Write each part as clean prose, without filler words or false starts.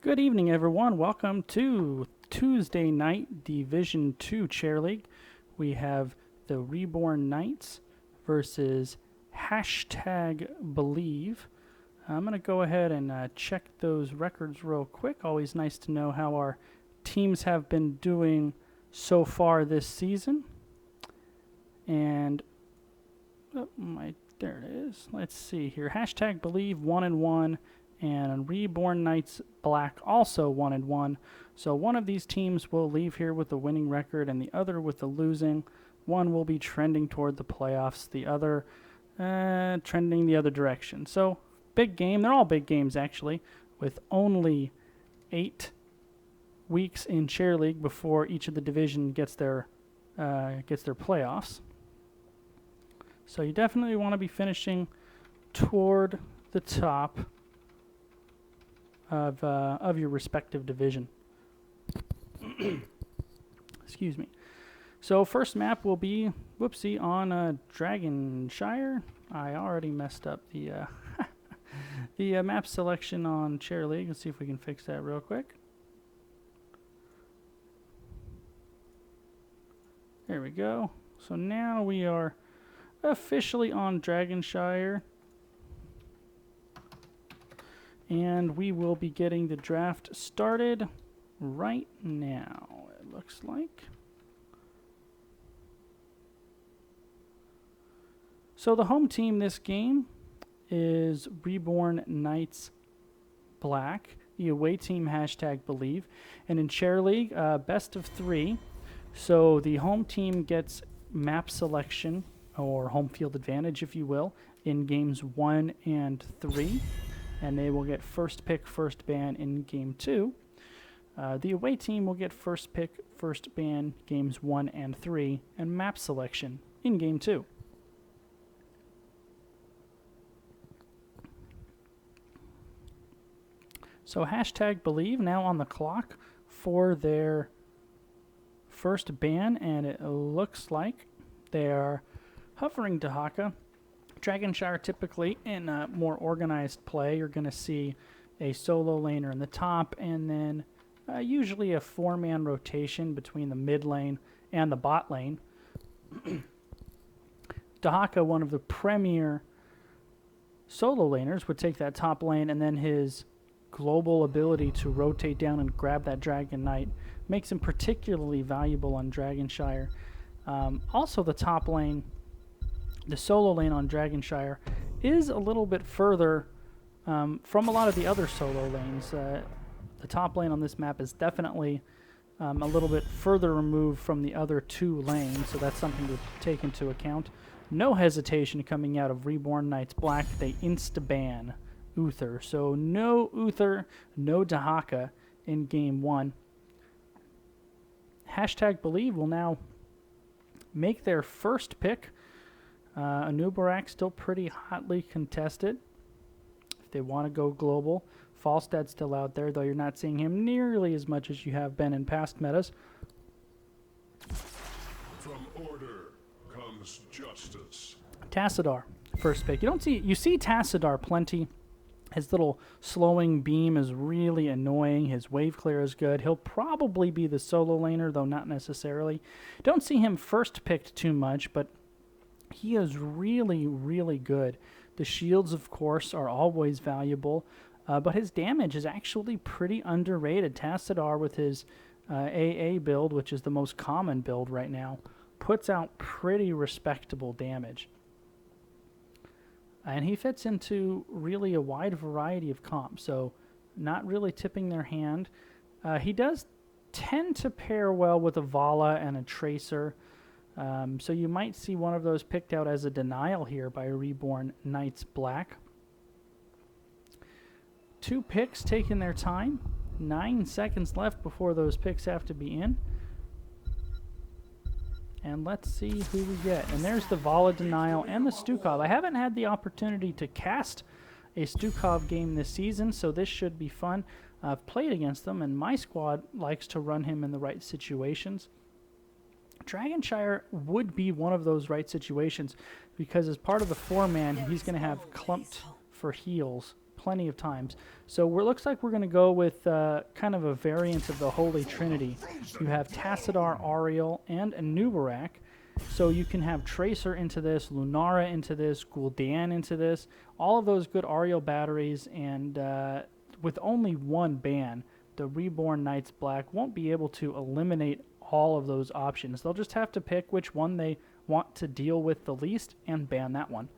Good evening, everyone. Welcome to Tuesday night Division 2 Chair League. We have the Reborn Knights versus #Believe. I'm going to go ahead and check those records real quick. Always nice to know how our teams have been doing so far this season. And there it is. Let's see here. #Believe 1-1. And Reborn Knights Black also 1-1. So one of these teams will leave here with the winning record and the other with the losing. One will be trending toward the playoffs, the other trending the other direction. So big game. They're all big games actually, with only 8 weeks in Chair League before each of the division gets their playoffs. So you definitely want to be finishing toward the top of your respective division. Excuse me. So first map will be, whoopsie, on Dragonshire. I already messed up the the map selection on Chair League. Let's see if we can fix that real quick. There we go. So now we are officially on Dragonshire. And we will be getting the draft started right now, it looks like. So the home team this game is Reborn Knights Black. The away team #Believe. And in Chair League, best of 3. So the home team gets map selection, or home field advantage, if you will, in games 1 and 3. And they will get first pick, first ban in game 2. The away team will get first pick, first ban games 1 and 3, and map selection in game 2. So #Believe now on the clock for their first ban, and it looks like they are hovering Dahaka. Dragonshire, typically in a more organized play, you're going to see a solo laner in the top, and then usually a 4-man rotation between the mid lane and the bot lane. Dahaka, one of the premier solo laners, would take that top lane, and then his global ability to rotate down and grab that Dragon Knight makes him particularly valuable on Dragonshire. Also, the top lane, the solo lane on Dragonshire, is a little bit further from a lot of the other solo lanes. The top lane on this map is definitely a little bit further removed from the other 2 lanes, so that's something to take into account. No hesitation coming out of Reborn Knights Black. They insta-ban Uther. So no Uther, no Dahaka in game 1. #Believe will now make their first pick. Anubarak still pretty hotly contested. If they want to go global, Falstad's still out there, though you're not seeing him nearly as much as you have been in past metas. From order comes justice. Tassadar, first pick. You see Tassadar plenty. His little slowing beam is really annoying. His wave clear is good. He'll probably be the solo laner, though not necessarily. Don't see him first picked too much, but he is really, really good. The shields, of course, are always valuable, but his damage is actually pretty underrated. Tassadar, with his AA build, which is the most common build right now, puts out pretty respectable damage. And he fits into really a wide variety of comps, so not really tipping their hand. He does tend to pair well with a Vala and a Tracer, so you might see one of those picked out as a denial here by Reborn Knights Black. 2 picks taking their time. 9 seconds left before those picks have to be in. And let's see who we get. And there's the Vala denial and the Stukov. I haven't had the opportunity to cast a Stukov game this season, so this should be fun. I've played against them, and my squad likes to run him in the right situations. Dragonshire would be one of those right situations, because as part of the 4-man, he's going to have clumped for heals plenty of times. So it looks like we're going to go with kind of a variant of the Holy Trinity. You have Tassadar, Ariel, and Anubarak. So you can have Tracer into this, Lunara into this, Gul'dan into this, all of those good Ariel batteries, and with only one ban, the Reborn Knights Black won't be able to eliminate all of those options. They'll just have to pick which one they want to deal with the least and ban that one.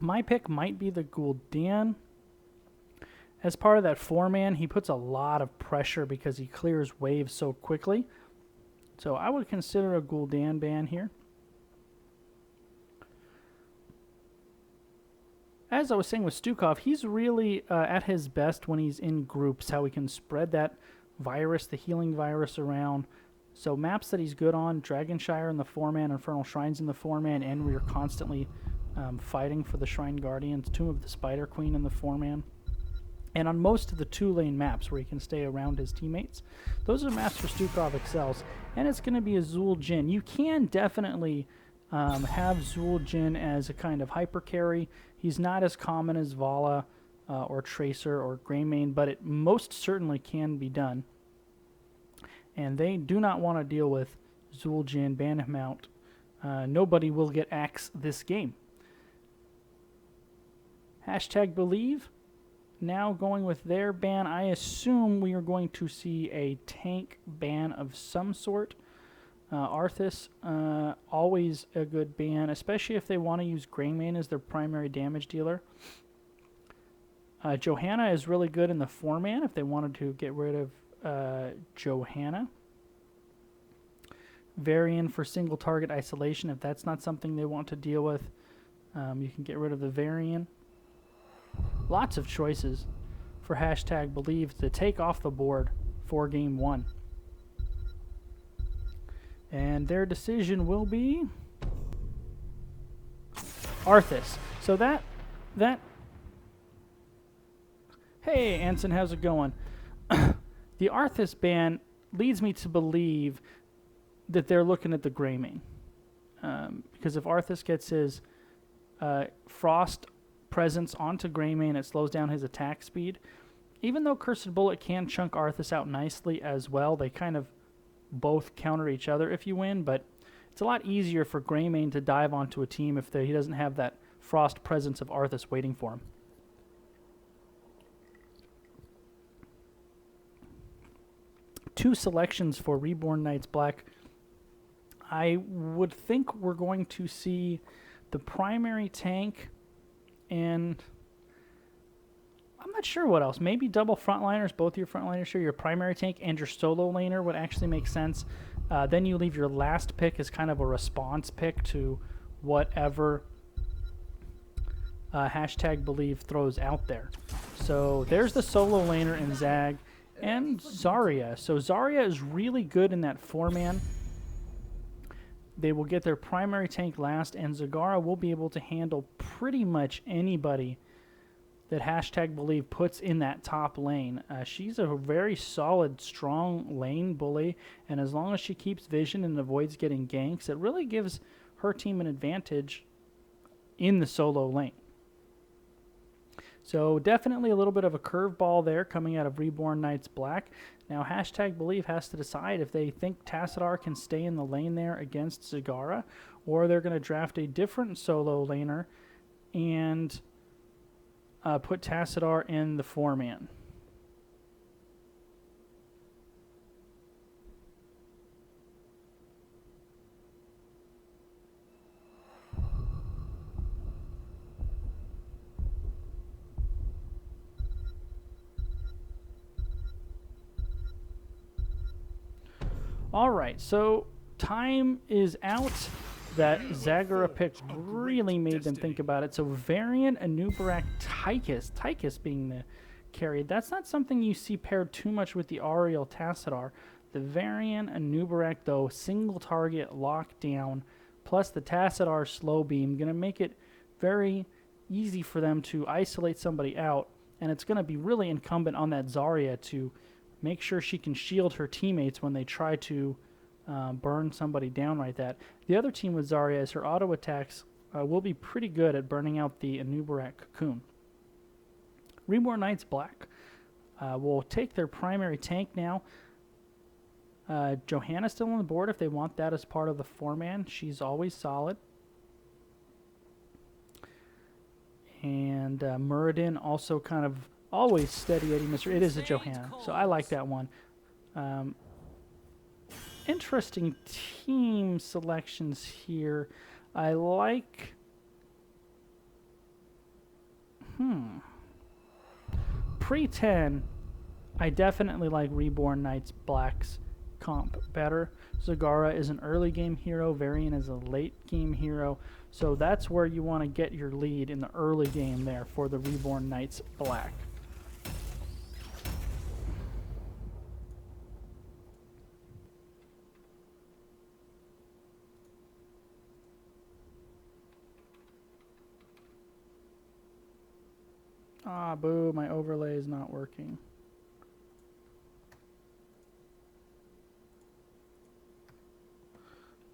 My pick might be the Gul'dan. As part of that 4-man, he puts a lot of pressure because he clears waves so quickly. So I would consider a Gul'dan ban here. As I was saying with Stukov, he's really at his best when he's in groups, how he can spread that virus, the healing virus, around. So maps that he's good on, Dragonshire in the 4-man, Infernal Shrines in the 4-man, and we're constantly fighting for the Shrine Guardians, Tomb of the Spider Queen in the 4-man. And on most of the 2-lane maps where he can stay around his teammates, those are maps where Stukov excels. And it's going to be a Zul'jin. You can definitely have Zul'jin as a kind of hyper carry. He's not as common as Vala or Tracer or Greymane, but it most certainly can be done. And they do not want to deal with Zul'jin, ban him out. Nobody will get Axe this game. Hashtag Believe. Now going with their ban, I assume we are going to see a tank ban of some sort. Arthas, always a good ban, especially if they want to use Greymane as their primary damage dealer. Johanna is really good in the 4-man if they wanted to get rid of Johanna. Varian for single target isolation if that's not something they want to deal with. You can get rid of the Varian. Lots of choices for hashtag Believe to take off the board for game 1. And their decision will be Arthas. So that hey Anson, how's it going? The Arthas ban leads me to believe that they're looking at the Greymane. Because if Arthas gets his Frost presence onto Greymane, it slows down his attack speed. Even though Cursed Bullet can chunk Arthas out nicely as well, they kind of both counter each other if you win, but it's a lot easier for Greymane to dive onto a team if he doesn't have that Frost presence of Arthas waiting for him. Two selections for Reborn Knights Black. I would think we're going to see the primary tank, and I'm not sure what else. Maybe double frontliners, both your frontliners here, your primary tank and your solo laner would actually make sense. Then you leave your last pick as kind of a response pick to whatever hashtag Believe throws out there. So there's the solo laner in Zag and Zarya. So Zarya is really good in that 4-man. They will get their primary tank last, and Zagara will be able to handle pretty much anybody that hashtag Believe puts in that top lane. She's a very solid, strong lane bully, and as long as she keeps vision and avoids getting ganks, it really gives her team an advantage in the solo lane. So definitely a little bit of a curveball there coming out of Reborn Knights Black. Now hashtag Believe has to decide if they think Tassadar can stay in the lane there against Zagara, or they're going to draft a different solo laner and put Tassadar in the 4-man. All right, so time is out. That Zagara pick really made them think about it. So Varian, Anubarak, Tychus being the carried. That's not something you see paired too much with the Ariel Tassadar. The Varian, Anubarak, though, single target lockdown, plus the Tassadar slow beam, going to make it very easy for them to isolate somebody out. And it's going to be really incumbent on that Zarya to make sure she can shield her teammates when they try to burn somebody down like that. The other team with Zarya is her auto attacks will be pretty good at burning out the Anubarak Cocoon. Reborn Knights Black will take their primary tank now. Johanna's still on the board if they want that as part of the 4-man. She's always solid. And Muradin also kind of always steady Eddie Mr. It is a Johanna, so I like that one. Interesting team selections here. I like... Pre-10, I definitely like Reborn Knights Black's comp better. Zagara is an early game hero. Varian is a late game hero. So that's where you want to get your lead in the early game there for the Reborn Knights Black. Ah, boo, my overlay is not working.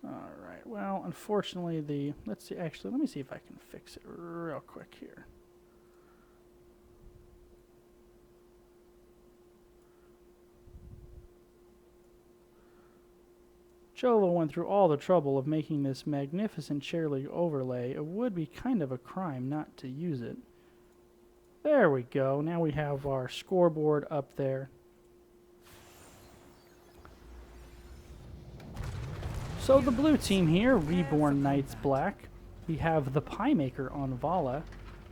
Alright, well, unfortunately let's see, actually, let me see if I can fix it real quick here. Cholo went through all the trouble of making this magnificent Chair League overlay. It would be kind of a crime not to use it. There we go. Now we have our scoreboard up there. So the blue team here, Reborn Knights Black. We have the Pie Maker on Vala,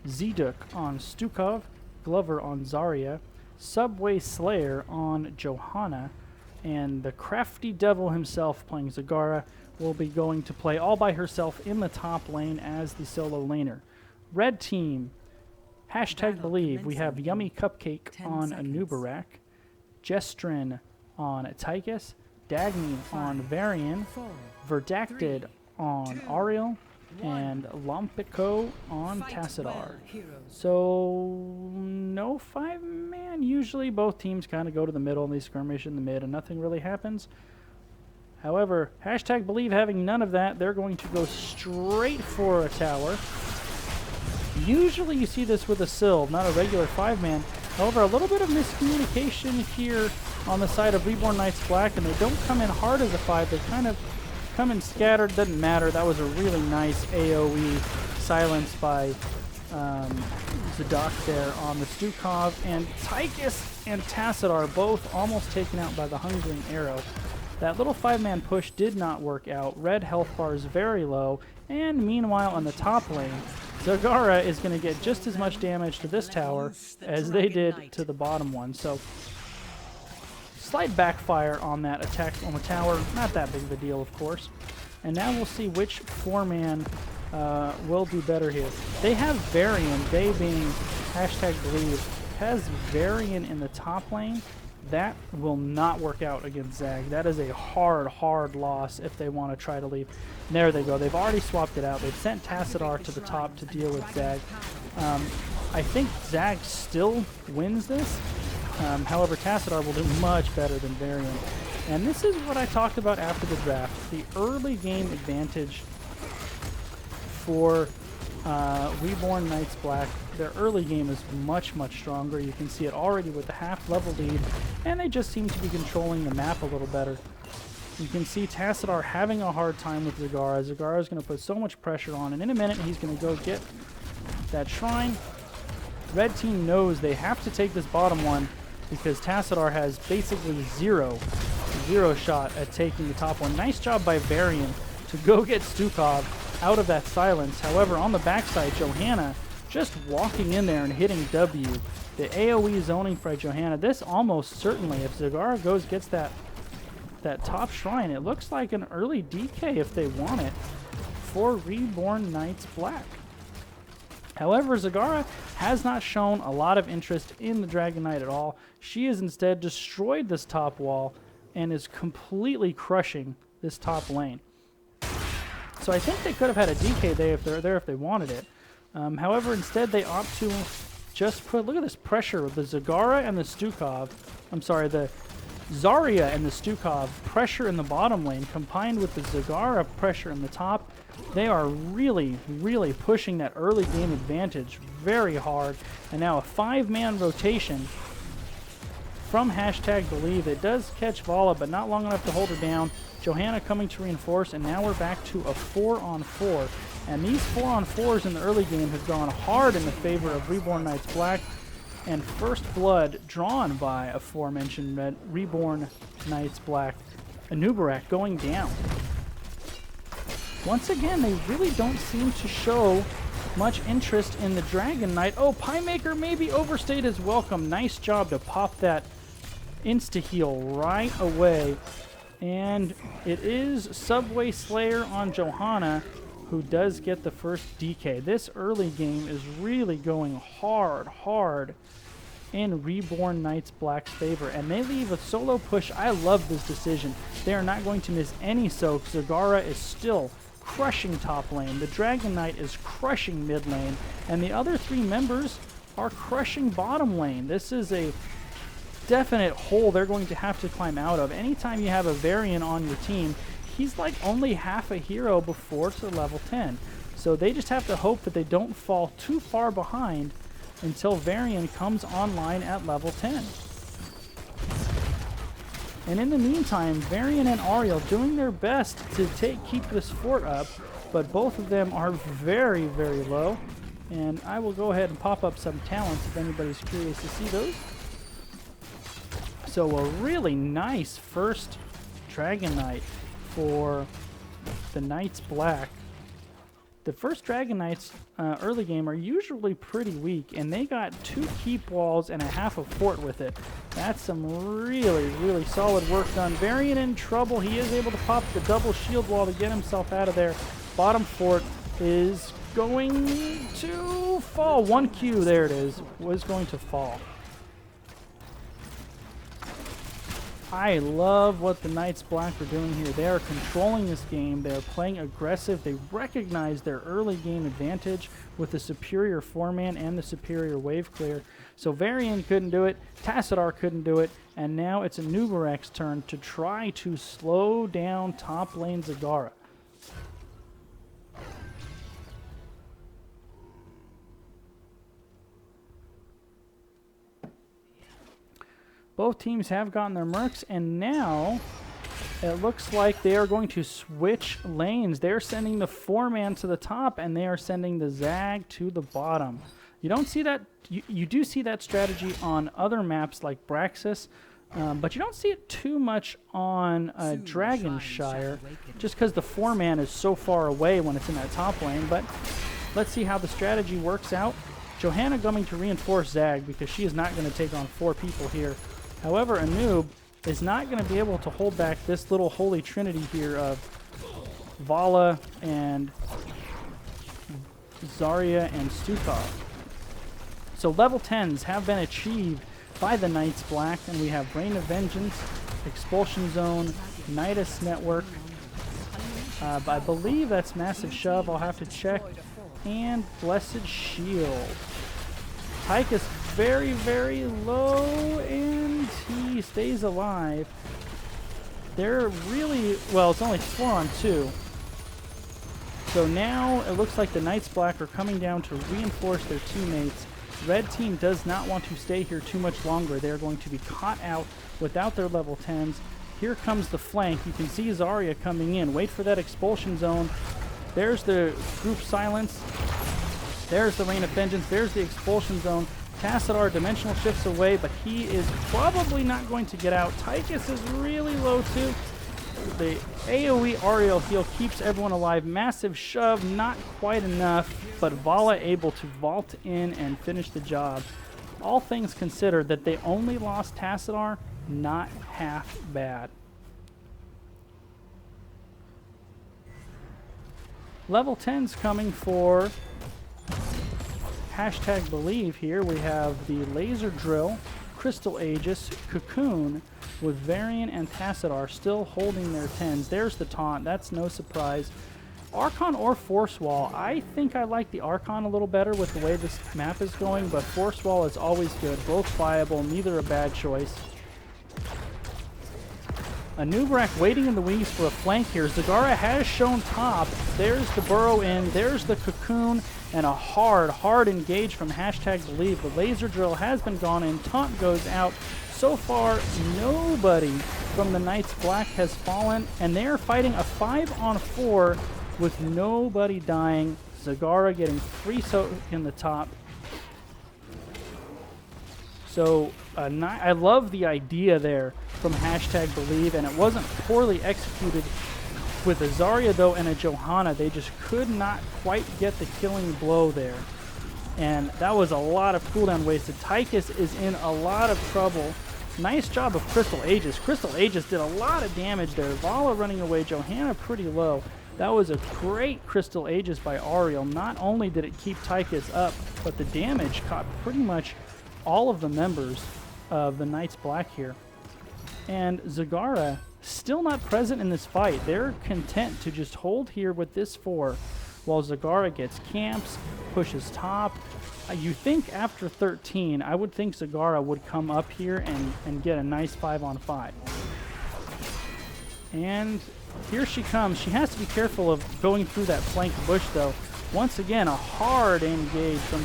Zeduk on Stukov, Glover on Zarya, Subway Slayer on Johanna, and the crafty devil himself playing Zagara will be going to play all by herself in the top lane as the solo laner. Red team, #Believe. We have Yummy Cupcake on Anubarak, Jestrin on Tychus, Dagny on Varian, Verdacted on Ariel, and Lompico on Tassadar. So, no 5-man. Usually both teams kind of go to the middle and they skirmish in the mid and nothing really happens. However, #Believe having none of that, they're going to go straight for a tower. Usually you see this with a Sylve, not a regular 5-man. However, a little bit of miscommunication here on the side of Reborn Knights Black, and they don't come in hard as a 5. They kind of come in scattered. Doesn't matter. That was a really nice AoE silence by Zeduk there on the Stukov. And Tychus and Tassadar both almost taken out by the Hungering Arrow. That little 5-man push did not work out. Red health bar is very low. And meanwhile, on the top lane, Zagara is going to get just as much damage to this tower as they did to the bottom one. So, slight backfire on that attack on the tower. Not that big of a deal, of course. And now we'll see which 4-man will do better here. They have Varian, they being #Believe, has Varian in the top lane. That will not work out against Zag. That is a hard loss if they want to try to leave. And there they go. They've already swapped it out. They've sent Tassadar to the top to deal with Zag. I think Zag still wins this. However, Tassadar will do much better than Varian. And this is what I talked about after the draft. The early game advantage for Reborn Knights Black. Their early game is much stronger. You can see it already with the half-level lead, and they just seem to be controlling the map a little better. You can see Tassadar having a hard time with Zagara. Zagara is going to put so much pressure on, and in a minute he's going to go get that shrine. Red team knows they have to take this bottom one because Tassadar has basically zero shot at taking the top one. Nice job by Varian to go get Stukov out of that silence. However, on the backside, Johanna just walking in there and hitting W. The AoE zoning for Johanna. This almost certainly, if Zagara gets that top shrine, it looks like an early DK if they want it for Reborn Knights Black. However, Zagara has not shown a lot of interest in the Dragon Knight at all. She has instead destroyed this top wall and is completely crushing this top lane. So I think they could have had a DK there if they wanted it. However, instead they opt to just put, look at this pressure with the Zagara and the Stukov. I'm sorry, the Zarya and the Stukov pressure in the bottom lane combined with the Zagara pressure in the top, they are really, really pushing that early game advantage very hard. And now a 5-man rotation from #Believe. It does catch Vala, but not long enough to hold her down. Johanna coming to reinforce, and now we're back to a 4-on-4. And these 4-on-4s in the early game have gone hard in the favor of Reborn Knights Black. And first blood drawn by aforementioned Reborn Knights Black. Anubarak going down. Once again, they really don't seem to show much interest in the Dragon Knight. Oh, Piemaker maybe overstayed his welcome. Nice job to pop that insta-heal right away. And it is Subway Slayer on Johanna, who does get the first DK. This early game is really going hard in Reborn Knights Black's favor. And they leave a solo push. I love this decision. They are not going to miss any soak. Zagara is still crushing top lane. The Dragon Knight is crushing mid lane. And the other 3 members are crushing bottom lane. This is a definite hole they're going to have to climb out of. Anytime you have a Varian on your team, he's like only half a hero before to level 10. So they just have to hope that they don't fall too far behind until Varian comes online at level 10. And in the meantime, Varian and Ariel doing their best to keep this fort up, but both of them are very, very low. And I will go ahead and pop up some talents if anybody's curious to see those. So a really nice first Dragon Knight for the Knights Black. The first Dragon Knights early game are usually pretty weak, and they got 2 keep walls and a half a fort with it. That's some really, really solid work done. Varian in trouble. He is able to pop the double shield wall to get himself out of there. Bottom fort is going to fall. 1Q, there it is, was going to fall. I love what the Knights Black are doing here. They are controlling this game. They are playing aggressive. They recognize their early game advantage with the superior 4-man and the superior wave clear. So Varian couldn't do it. Tassadar couldn't do it. And now it's Anubarak's turn to try to slow down top lane Zagara. Both teams have gotten their mercs, and now it looks like they are going to switch lanes. They're sending the 4-man to the top, and they are sending the Zag to the bottom. You don't see that. You do see that strategy on other maps like Braxis, but you don't see it too much on Dragonshire, just because the 4-man is so far away when it's in that top lane. But let's see how the strategy works out. Johanna going to reinforce Zag because she is not going to take on 4 people here. However, Anub is not going to be able to hold back this little holy trinity here of Vala and Zarya and Stukov. So level 10s have been achieved by the Knights Black, and we have Reign of Vengeance, Expulsion Zone, Nidus Network. I believe that's Massive Shove. I'll have to check. And Blessed Shield. Tyke is very, very low, and he stays alive. They're really, well, it's only 4-on-2. So now it looks like the Knights Black are coming down to reinforce their teammates. Red team does not want to stay here too much longer. They're going to be caught out without their level 10s. Here comes the flank. You can see Zarya coming in. Wait for that expulsion zone. There's the group silence. There's the Reign of Vengeance. There's the expulsion zone. Tassadar dimensional shifts away, but he is probably not going to get out. Tychus is really low too. The AoE Ariel heal keeps everyone alive. Massive shove, not quite enough, but Vala able to vault in and finish the job. All things considered, that they only lost Tassadar, not half bad. Level 10's coming for #Believe here. We have the Laser Drill, Crystal Aegis, Cocoon, with Varian and Tassadar still holding their 10s. There's the taunt. That's no surprise. Archon or Force Wall. I think I like the Archon a little better with the way this map is going, but Force Wall is always good. Both viable, neither a bad choice. Anubrak waiting in the wings for a flank here. Zagara has shown top. There's the burrow in. There's the cocoon. And a hard engage from #believe. The laser drill has been gone in. Taunt goes out. So far, nobody from the Knights Black has fallen. And they're fighting a 5-on-4 with nobody dying. Zagara getting free soak in the top. So I love the idea there from #believe, and it wasn't poorly executed with a Zarya though and a Johanna. They just could not quite get the killing blow there, and that was a lot of cooldown wasted. Tychus is in a lot of trouble. Nice job of Crystal Aegis. Crystal Aegis did a lot of damage there. Vala running away, Johanna pretty low. That was a great Crystal Aegis by Ariel. Not only did it keep Tychus up, but the damage caught pretty much all of the members of the Knights Black here. And Zagara still not present in this fight. They're content to just hold here with this 4 while Zagara gets camps, pushes top. You think after 13, I would think Zagara would come up here and get a nice 5-on-5. And here she comes. She has to be careful of going through that flank bush though. Once again, a hard engage from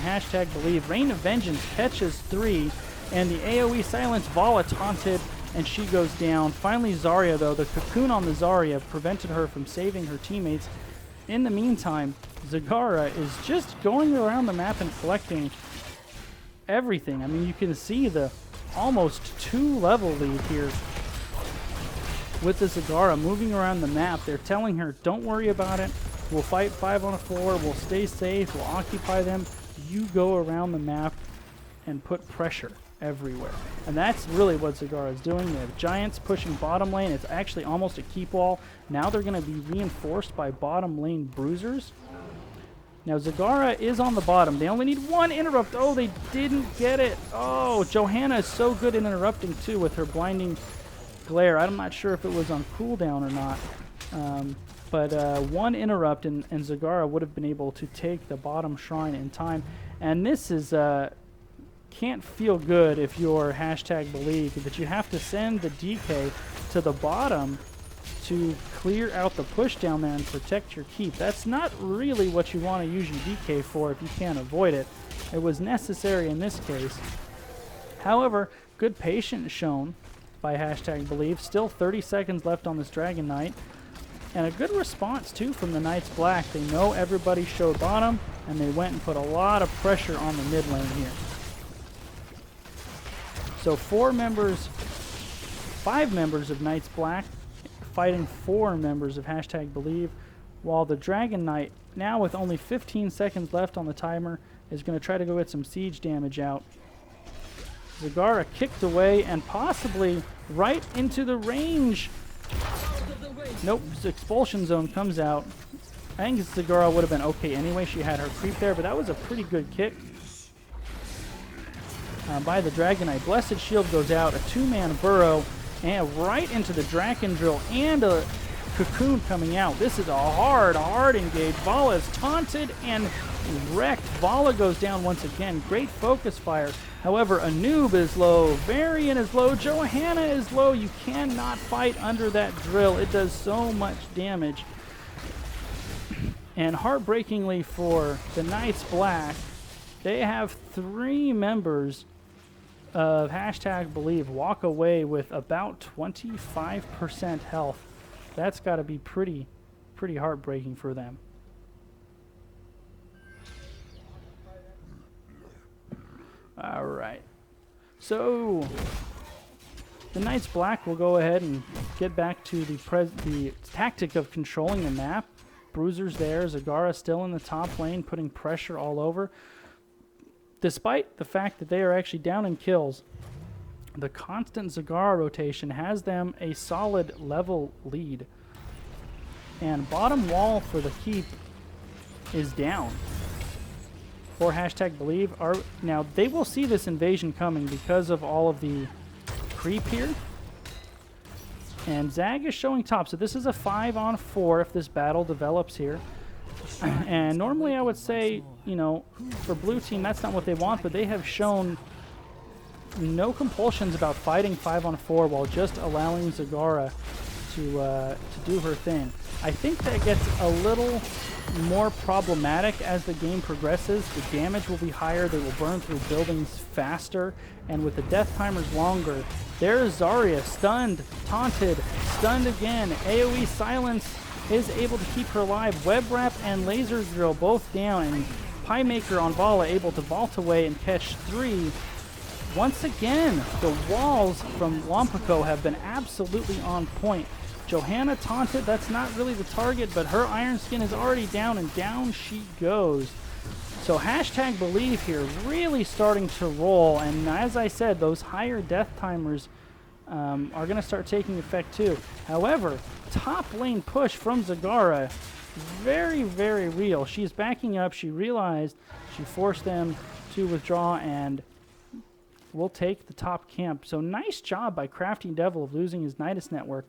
#believe. Rain of Vengeance catches 3, and the AoE silence Vala taunted, and she goes down. Finally, Zarya, though, the cocoon on the Zarya prevented her from saving her teammates. In the meantime, Zagara is just going around the map and collecting everything. I mean, you can see the almost 2-level lead here with the Zagara moving around the map. They're telling her, don't worry about it. We'll fight 5-on-4. We'll stay safe. We'll occupy them. You go around the map and put pressure everywhere. And that's really what Zagara is doing. They have Giants pushing bottom lane. It's actually almost a keep wall. Now they're going to be reinforced by bottom lane bruisers. Now Zagara is on the bottom. They only need 1 interrupt. Oh, they didn't get it. Oh, Johanna is so good in interrupting too with her blinding glare. I'm not sure if it was on cooldown or not. But 1 interrupt and Zagara would have been able to take the bottom shrine in time. And this is can't feel good if you're #believe that you have to send the DK to the bottom to clear out the push down there and protect your keep. That's not really what you want to use your DK for if you can't avoid it. It was necessary in this case. However, good patience shown by #believe. Still 30 seconds left on this Dragon Knight. And a good response, too, from the Knights Black. They know everybody showed bottom, and they went and put a lot of pressure on the mid lane here. So 5 members of Knights Black fighting 4 members of #believe, while the Dragon Knight, now with only 15 seconds left on the timer, is going to try to go get some siege damage out. Zagara kicked away and possibly right into the range. Nope, Expulsion Zone comes out. I think Zagara would have been okay anyway. She had her creep there, but that was a pretty good kick by the Dragon Knight. Blessed Shield goes out, a 2-man burrow, and right into the Draken Drill, and a cocoon coming out. This is a hard engage. Vala is taunted and wrecked. Vala goes down once again. Great focus fire. However, Anub is low. Varian is low. Johanna is low. You cannot fight under that drill. It does so much damage. And heartbreakingly for the Knights Black, they have 3 members of #believe walk away with about 25% health. That's got to be pretty heartbreaking for them. All right. So the Knights Black will go ahead and get back to the tactic of controlling the map. Bruiser's there. Zagara still in the top lane, putting pressure all over. Despite the fact that they are actually down in kills, the constant Zagara rotation has them a solid level lead. And bottom wall for the keep is down for #believe. Now, they will see this invasion coming because of all of the creep here. And Zag is showing top, so this is a 5-on-4 if this battle develops here. And normally I would say, you know, for blue team, that's not what they want, but they have shown no compulsions about fighting 5-on-4 while just allowing Zagara to do her thing. I think that gets a little more problematic as the game progresses. The damage will be higher, they will burn through buildings faster, and with the death timers longer, there's Zarya stunned, taunted, stunned again. AoE silence is able to keep her alive. Web wrap and laser drill both down, and Pie Maker on Vala able to vault away and catch 3. Once again, the walls from Wampico have been absolutely on point. Johanna taunted, that's not really the target, but her Iron Skin is already down, and down she goes. So hashtag Believe here really starting to roll, and as I said, those higher death timers are going to start taking effect too. However, top lane push from Zagara, very, very real. She's backing up, she realized she forced them to withdraw, and will take the top camp. So nice job by Crafty Devil of losing his Nidus network.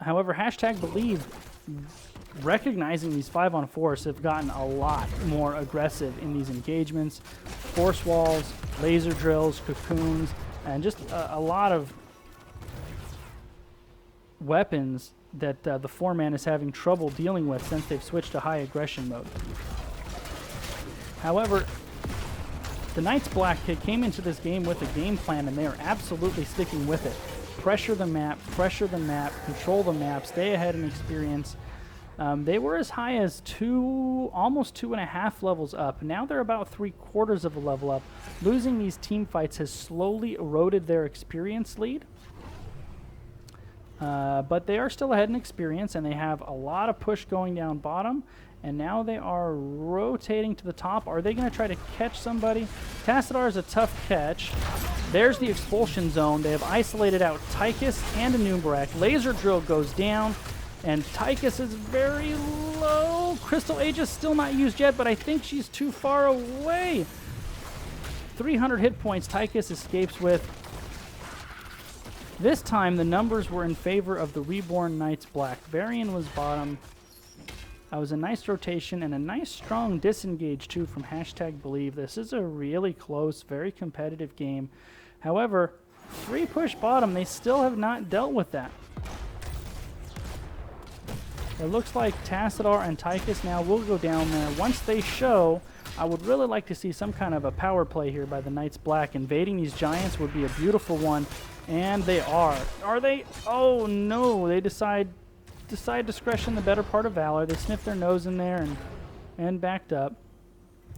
However, hashtag Believe, recognizing these 5-on-4s, have gotten a lot more aggressive in these engagements. Force walls, laser drills, cocoons, and just a lot of weapons that the 4-man is having trouble dealing with since they've switched to high aggression mode. However, the Knights Black came into this game with a game plan, and they are absolutely sticking with it. Pressure the map, control the map, stay ahead in experience. They were as high as almost 2.5 levels up. Now they're about 3/4 of a level up. Losing these team fights has slowly eroded their experience lead. But they are still ahead in experience, and they have a lot of push going down bottom. And now they are rotating to the top. Are they going to try to catch somebody? Tassadar is a tough catch. There's the expulsion zone. They have isolated out Tychus and Anub'arak. Laser drill goes down, and Tychus is very low. Crystal Aegis still not used yet, but I think she's too far away. 300 hit points Tychus escapes with. This time, the numbers were in favor of the Reborn Knights Black. Varian was bottom. That was a nice rotation and a nice strong disengage too from hashtag Believe. This is a really close, very competitive game. However, 3 push bottom, they still have not dealt with that. It looks like Tassadar and Tychus now will go down there. Once they show, I would really like to see some kind of a power play here by the Knights Black. Invading these giants would be a beautiful one, and they are. Are they? Oh no, they decide discretion the better part of valor. They sniffed their nose in there and backed up.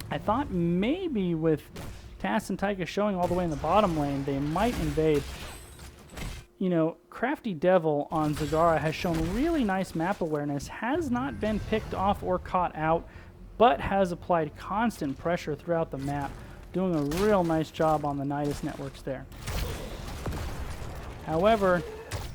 I thought maybe with Tass and Tychus showing all the way in the bottom lane, they might invade. You know, Crafty Devil on Zagara has shown really nice map awareness, has not been picked off or caught out, but has applied constant pressure throughout the map, doing a real nice job on the Nidus networks there. However,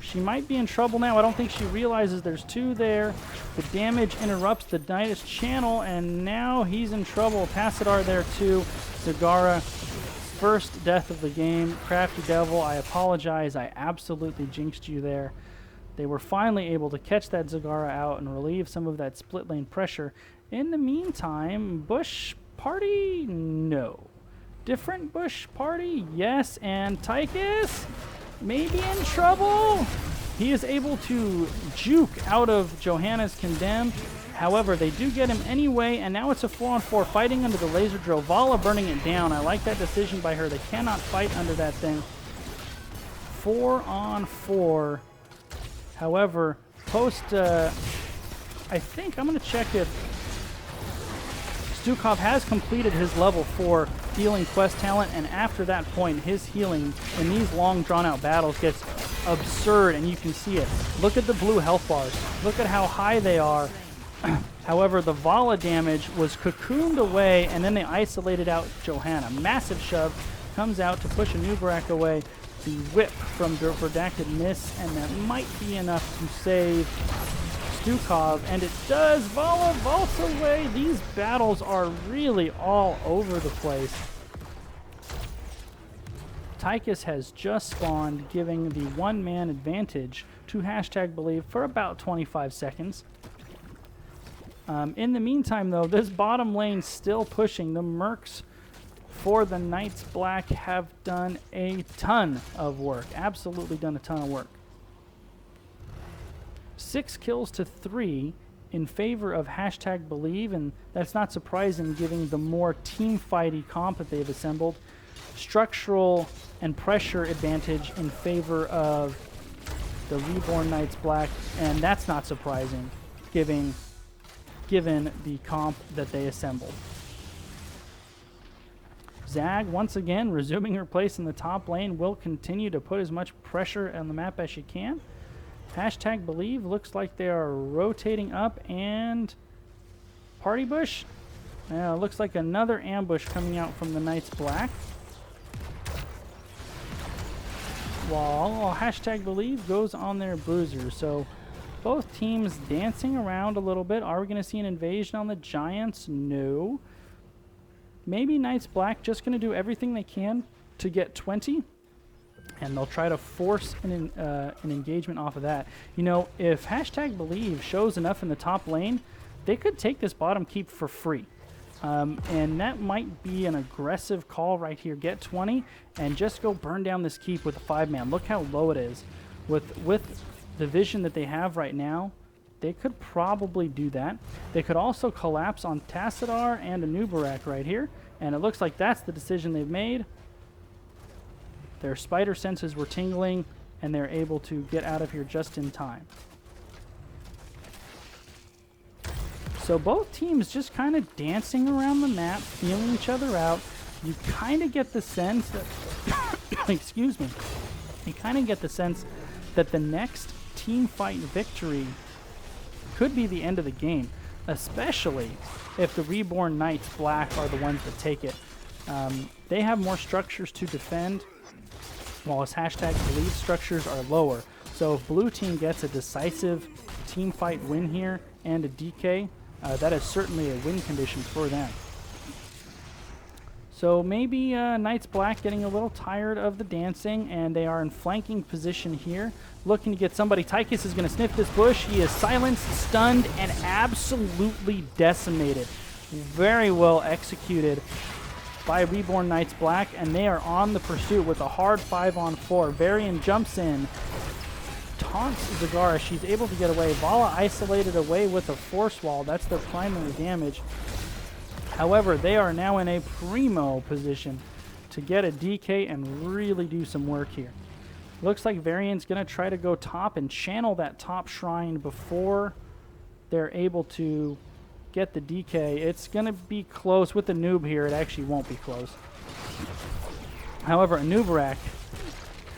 she might be in trouble now. I don't think she realizes there's 2 there. The damage interrupts the Nidus channel, and now he's in trouble. Tassadar there too. Zagara, first death of the game. Crafty Devil, I apologize. I absolutely jinxed you there. They were finally able to catch that Zagara out and relieve some of that split lane pressure. In the meantime, Bush Party? No. Different Bush Party? Yes. And Tychus? Maybe in trouble. He is able to juke out of Johanna's Condemned. However, they do get him anyway, and now it's a 4-on-4 fighting under the laser drill. Vala burning it down. I like that decision by her. They cannot fight under that thing. 4-on-4. However, post, I think I'm going to check if Stukov has completed his level 4 healing quest talent, and after that point, his healing in these long drawn-out battles gets absurd, and you can see it. Look at the blue health bars. Look at how high they are. However, the Vala damage was cocooned away, and then they isolated out Johanna. Massive shove comes out to push Anub'arak away. The whip from Redacted miss, and that might be enough to save Stukov, and it does. Vala vaults away. These battles are really all over the place. Tychus has just spawned, giving the 1-man advantage to hashtag Believe for about 25 seconds. In the meantime, though, this bottom lane still pushing. The Mercs for the Knights Black have done a ton of work. Absolutely done a ton of work. 6 kills to 3 in favor of hashtag Believe, and that's not surprising given the more team fighty comp that they've assembled. Structural and pressure advantage in favor of the Reborn Knights Black, and that's not surprising given the comp that they assembled. Zag, once again, resuming her place in the top lane, will continue to put as much pressure on the map as she can. Hashtag Believe looks like they are rotating up, and Party Bush. Looks like another ambush coming out from the Knights Black. While hashtag Believe goes on their bruiser. So both teams dancing around a little bit. Are we going to see an invasion on the Giants? No. Maybe Knights Black just going to do everything they can to get 20. And they'll try to force an engagement off of that. You know, if hashtag Believe shows enough in the top lane, they could take this bottom keep for free. And that might be an aggressive call right here. Get 20 and just go burn down this keep with a 5-man. Look how low it is. With the vision that they have right now, they could probably do that. They could also collapse on Tassadar and a Nubarak right here. And it looks like that's the decision they've made. Their spider senses were tingling, and they're able to get out of here just in time. So both teams just kind of dancing around the map, feeling each other out. You kind of get the sense that, excuse me, you kind of get the sense that the next team fight victory could be the end of the game, especially if the Reborn Knights Black are the ones that take it. They have more structures to defend, while his hashtag Believe structures are lower. So if blue team gets a decisive team fight win here and a DK, that is certainly a win condition for them. So maybe Knights Black getting a little tired of the dancing, and they are in flanking position here, looking to get somebody. Tychus is going to sniff this bush. He is silenced, stunned, and absolutely decimated. Very well executed by Reborn Knights Black, and they are on the pursuit with a hard 5-on-4. Varian jumps in, taunts Zagara. She's able to get away. Vala isolated away with a force wall. That's their primary damage. However, they are now in a primo position to get a DK and really do some work here. Looks like Varian's going to try to go top and channel that top shrine before they're able to get the DK. It's going to be close. With the noob here, it actually won't be close. However, a Nubarak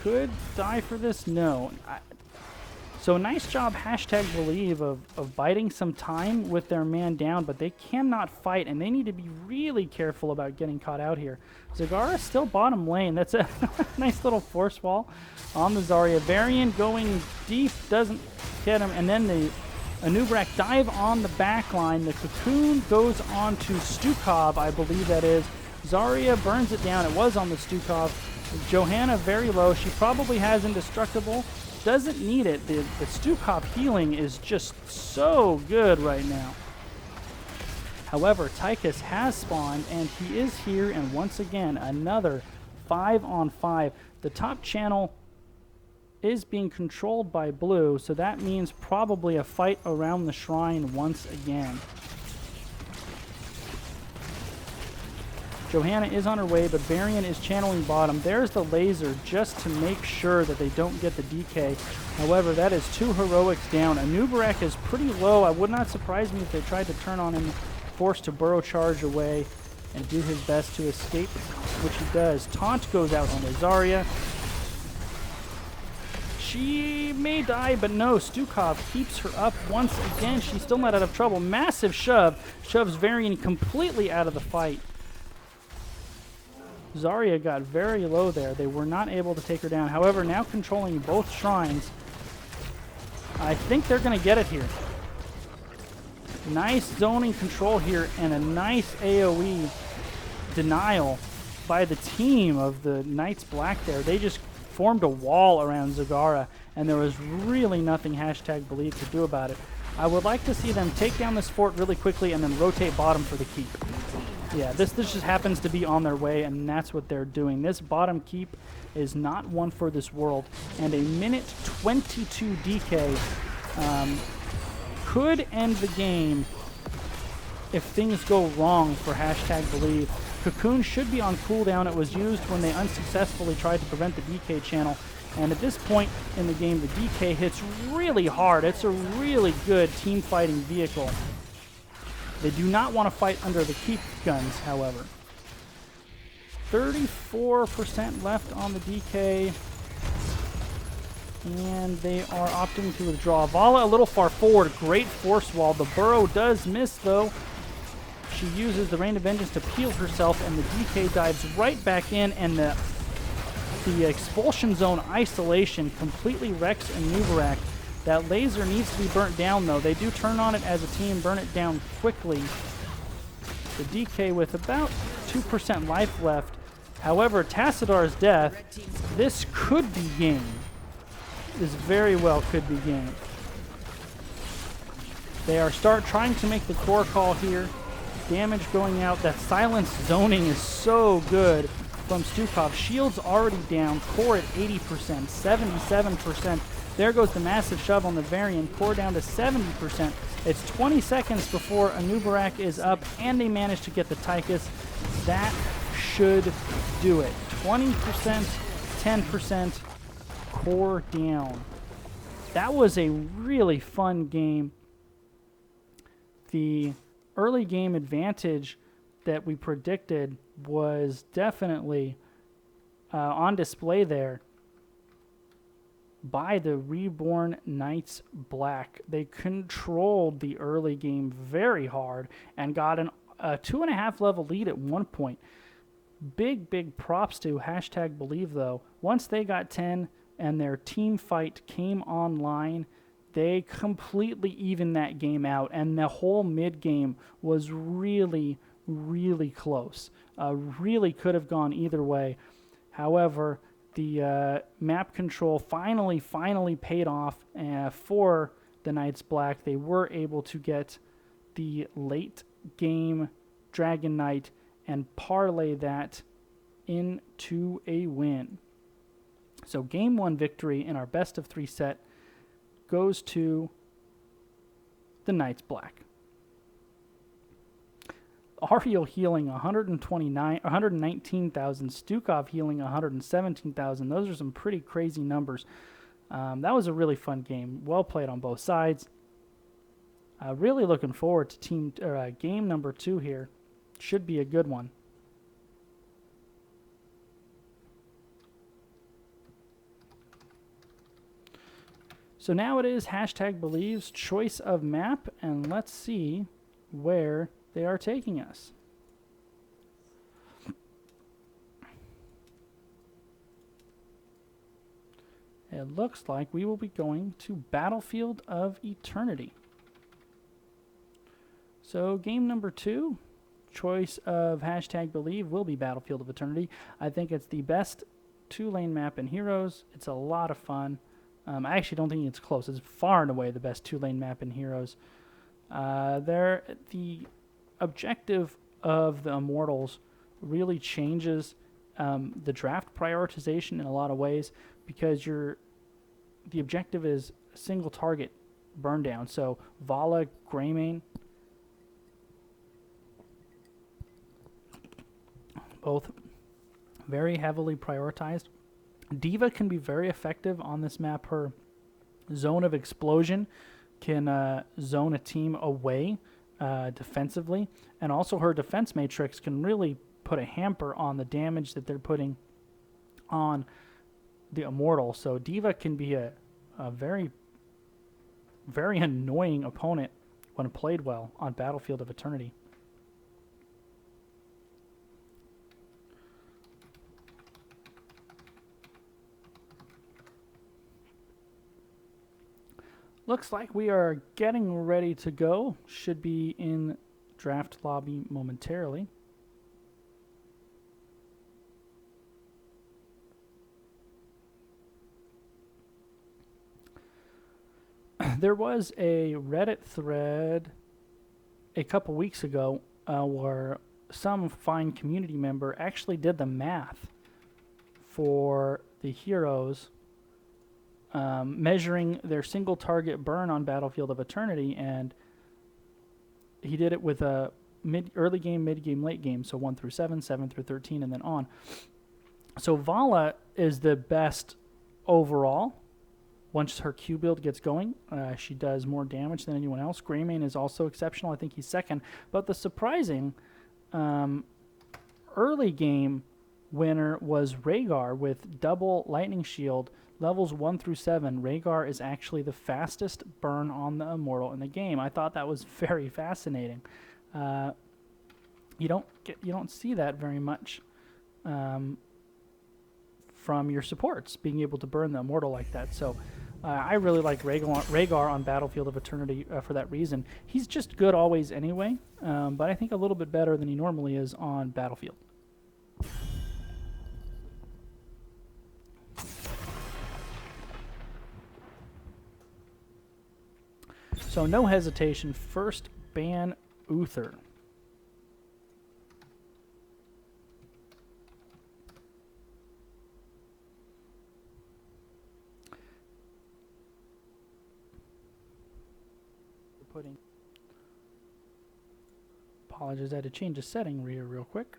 could die for this. No. So nice job, hashtag Believe, of biding some time with their man down, but they cannot fight, and they need to be really careful about getting caught out here. Zagara still bottom lane. That's a nice little force wall on the Zarya. Varian going deep, doesn't get him, and then the Anubarak dive on the back line. The cocoon goes on to Stukov, I believe that is. Zarya burns it down. It was on the Stukov. Johanna very low. She probably has Indestructible. Doesn't need it. The Stukov healing is just so good right now. However, Tychus has spawned, and he is here, and once again, another 5-on-5. The top channel is being controlled by blue, so that means probably a fight around the shrine once again. Johanna is on her way, but Varian is channeling bottom. There's the laser just to make sure that they don't get the DK. However, that is 2 heroics down. Anubarak is pretty low. I would not surprise me if they tried to turn on him, forced to burrow charge away, and do his best to escape, which he does. Taunt goes out on Zarya. She may die, but no, Stukov keeps her up once again. She's still not out of trouble. Massive shove. Shoves Varian completely out of the fight. Zarya got very low there. They were not able to take her down. However, now controlling both shrines, I think they're going to get it here. Nice zoning control here and a nice AoE denial by the team of the Knights Black there. They just formed a wall around Zagara, and there was really nothing hashtag Believe to do about it. I would like to see them take down this fort really quickly and then rotate bottom for the keep. Yeah, this just happens to be on their way, and that's what they're doing. This bottom keep is not one for this world, and a minute 22 DK Could end the game if things go wrong for #Believe. Cocoon should be on cooldown. It was used when they unsuccessfully tried to prevent the DK channel. And at this point in the game, the DK hits really hard. It's a really good team fighting vehicle. They do not want to fight under the keep guns, however. 34% left on the DK. And they are opting to withdraw. Vala a little far forward. Great force wall. The burrow does miss, though. She uses the Rain of Vengeance to peel herself, and the DK dives right back in, and the expulsion zone isolation completely wrecks Anubarak. That laser needs to be burnt down, though. They do turn on it as a team, burn it down quickly. The DK with about 2% life left. However, Tassidar's death, this could be game. This very well could be game. They are trying to make the core call here. Damage going out. That silence zoning is so good from Stukov. Shield's already down. Core at 80%, 77%. There goes the massive shove on the Varian. Core down to 70%. It's 20 seconds before Anubarak is up, and they manage to get the Tychus. That should do it. 20%, 10%, core down. That was a really fun game. The early game advantage that we predicted was definitely on display there by the Reborn Knights Black. They controlled the early game very hard and got a 2.5 level lead at one point. Big props to #Believe, though. Once they got 10 and their team fight came online, they completely evened that game out, and the whole mid game was really close. Really could have gone either way. However, the map control finally paid off for the Knights Black. They were able to get the late game Dragon Knight and parlay that into a win. So game 1 victory in our best of 3 set goes to the Knights Black. Ariel healing 119,000, Stukov healing 117,000. Those are some pretty crazy numbers. That was a really fun game. Well played on both sides. Really looking forward to game number 2 here. Should be a good one. So now it is #Believe's choice of map, and let's see where they are taking us. It looks like we will be going to Battlefield of Eternity. So game number 2, choice of #Believe will be Battlefield of Eternity. I think it's the best 2-lane map in Heroes. It's a lot of fun. I actually don't think it's close. It's far and away the best 2-lane map in Heroes. The objective of the Immortals really changes the draft prioritization in a lot of ways, because the objective is single target burn down. So Vala, Greymane, both very heavily prioritized. D.Va can be very effective on this map. Her zone of explosion can zone a team away defensively, and also her defense matrix can really put a hamper on the damage that they're putting on the Immortal. So D.Va can be a very annoying opponent when played well on Battlefield of Eternity. Looks like we are getting ready to go. Should be in draft lobby momentarily. There was a Reddit thread a couple weeks ago where some fine community member actually did the math for the heroes measuring their single target burn on Battlefield of Eternity, and he did it with a early game, mid game, late game, so 1 through 7, 7 through 13, and then on. So Vala is the best overall. Once her Q build gets going, she does more damage than anyone else. Greymane is also exceptional. I think he's second. But the surprising early game winner was Rhaegar with double lightning shield, levels 1 through 7. Rhaegar is actually the fastest burn on the Immortal in the game. I thought that was very fascinating. You don't see that very much from your supports, being able to burn the Immortal like that. So I really like Rhaegar on Battlefield of Eternity for that reason. He's just good always anyway, but I think a little bit better than he normally is on Battlefield. So no hesitation, first ban Uther. Apologies, I had to change a setting here real quick.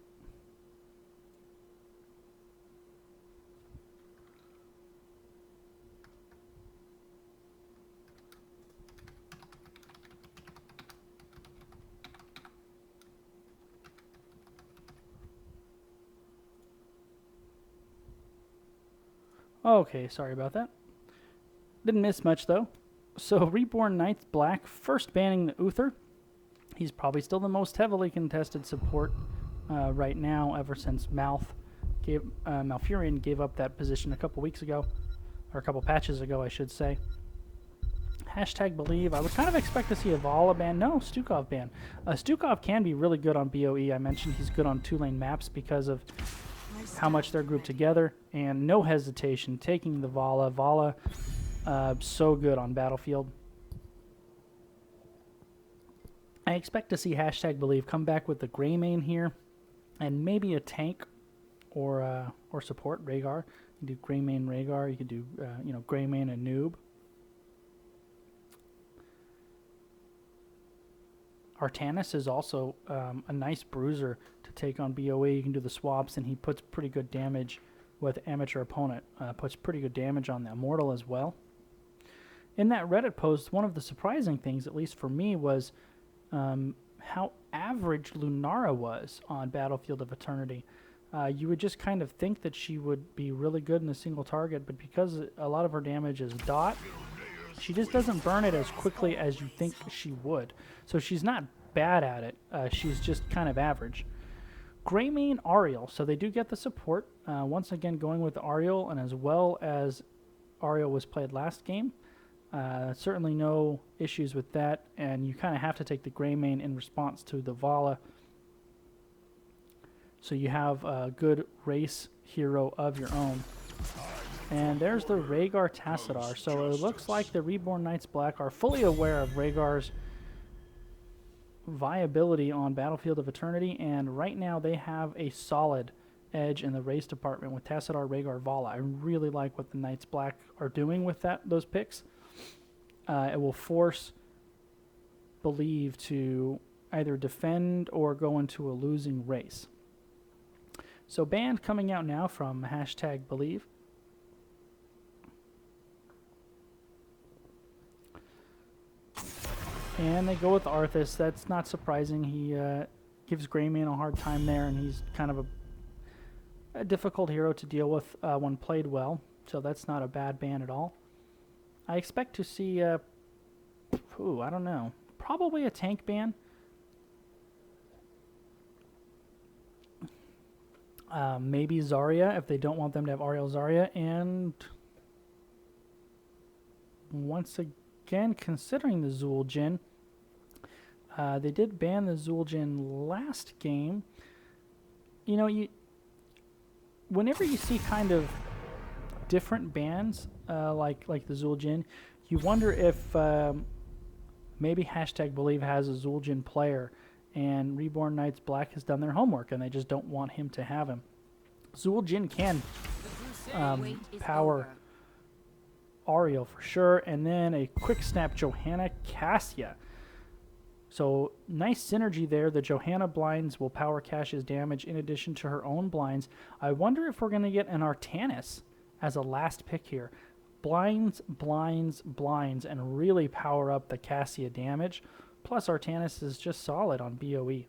Okay, sorry about that. Didn't miss much though. So Reborn Knights Black, first banning the Uther. He's probably still the most heavily contested support right now, ever since Malfurion gave up that position a couple weeks ago, or a couple patches ago, I should say. Hashtag believe. I would kind of expect to see a Vala ban. No, Stukov ban. Stukov can be really good on BOE. I mentioned he's good on 2-lane maps because of how much they're grouped together, and no hesitation taking the Vala. Vala, so good on Battlefield. I expect to see hashtag believe come back with the Greymane here, and maybe a tank or support Rhaegar. You can do Greymane Rhaegar. You could do Greymane and Noob. Artanis is also a nice bruiser to take on BOE. You can do the swaps, and he puts pretty good damage with amateur opponent. Puts pretty good damage on the Immortal as well. In that Reddit post, one of the surprising things, at least for me, was how average Lunara was on Battlefield of Eternity. You would just kind of think that she would be really good in a single target, but because a lot of her damage is dot, she just doesn't burn it as quickly as you think she would. So she's not bad at it. She's just kind of average. Greymane Ariel. So they do get the support. Once again, going with Ariel, and as well as Ariel was played last game. Certainly no issues with that, and you kind of have to take the Greymane in response to the Vala. So you have a good race hero of your own. And there's the Rhaegar Tassadar. So it looks like the Reborn Knights Black are fully aware of Rhaegar's viability on Battlefield of Eternity, and right now they have a solid edge in the race department with Tassadar, Rhaegar, Vala. I really like what the Knights Black are doing with those picks. It will force Believe to either defend or go into a losing race. So band coming out now from hashtag Believe. And they go with Arthas. That's not surprising. He gives Greymane a hard time there, and he's kind of a difficult hero to deal with when played well. So that's not a bad ban at all. I expect to see, I don't know, probably a tank ban. Maybe Zarya if they don't want them to have Ariel Zarya. And once again, considering the Zul'jin, they did ban the Zul'jin last game. You know, whenever you see kind of different bans like the Zul'jin, you wonder if maybe hashtag Believe has a Zul'jin player, and Reborn Knights Black has done their homework and they just don't want him to have him. Zul'jin can power Ariel for sure, and then a quick snap Johanna Cassia. So nice synergy there. The Johanna blinds will power Cassia's damage in addition to her own blinds. I wonder if we're going to get an Artanis as a last pick here. Blinds, blinds, blinds, and really power up the Cassia damage. Plus Artanis is just solid on BOE.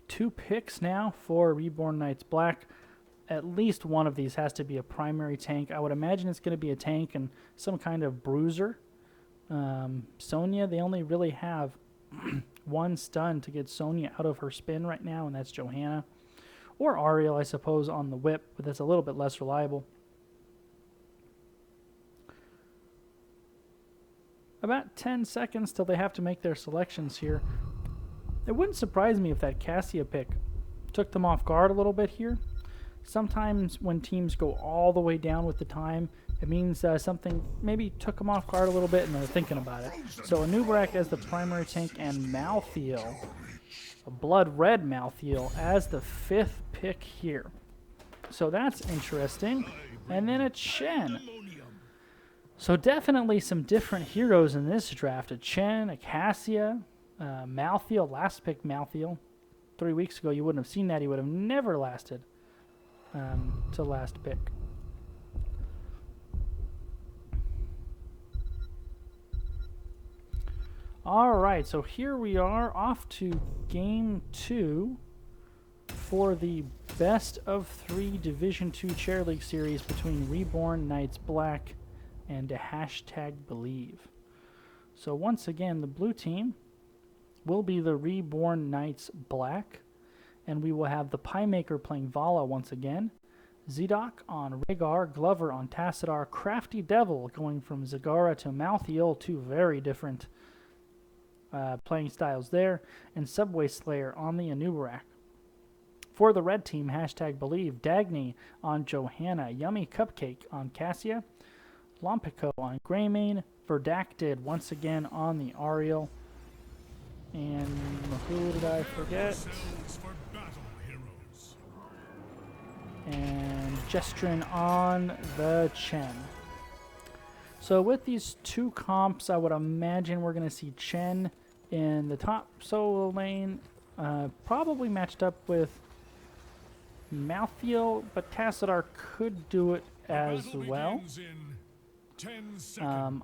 2 picks now for Reborn Knights Black. At least one of these has to be a primary tank. I would imagine it's going to be a tank and some kind of bruiser. Sonya, they only really have one stun to get Sonya out of her spin right now, and that's Johanna. Or Ariel, I suppose, on the whip, but that's a little bit less reliable. About 10 seconds till they have to make their selections here. It wouldn't surprise me if that Cassia pick took them off guard a little bit here. Sometimes when teams go all the way down with the time, it means something maybe took them off guard a little bit and they're thinking about it. So Anubarak as the primary tank and Malthael, a blood red Malthael, as the 5th pick here. So that's interesting. And then a Chen. So definitely some different heroes in this draft. A Chen, a Cassia, Malthael, last pick Malthael. 3 weeks ago you wouldn't have seen that. He would have never lasted to last pick. Alright, so here we are off to game 2 for the best of 3 Division 2 Chair League series between Reborn Knights Black and #Believe. So once again, the blue team will be the Reborn Knights Black, and we will have the Pie Maker playing Vala once again, Zedok on Rhaegar, Glover on Tassadar, Crafty Devil going from Zagara to Malthael, 2 very different playing styles there, and Subway Slayer on the Anubarak. For the red team, #Believe, Dagny on Johanna, Yummy Cupcake on Cassia, Lompico on Greymane, Verdacted once again on the Ariel, and who did I forget? And Gestrin on the Chen. So with these 2 comps, I would imagine we're going to see Chen in the top solo lane, probably matched up with Malthael, but Tassadar could do it as well.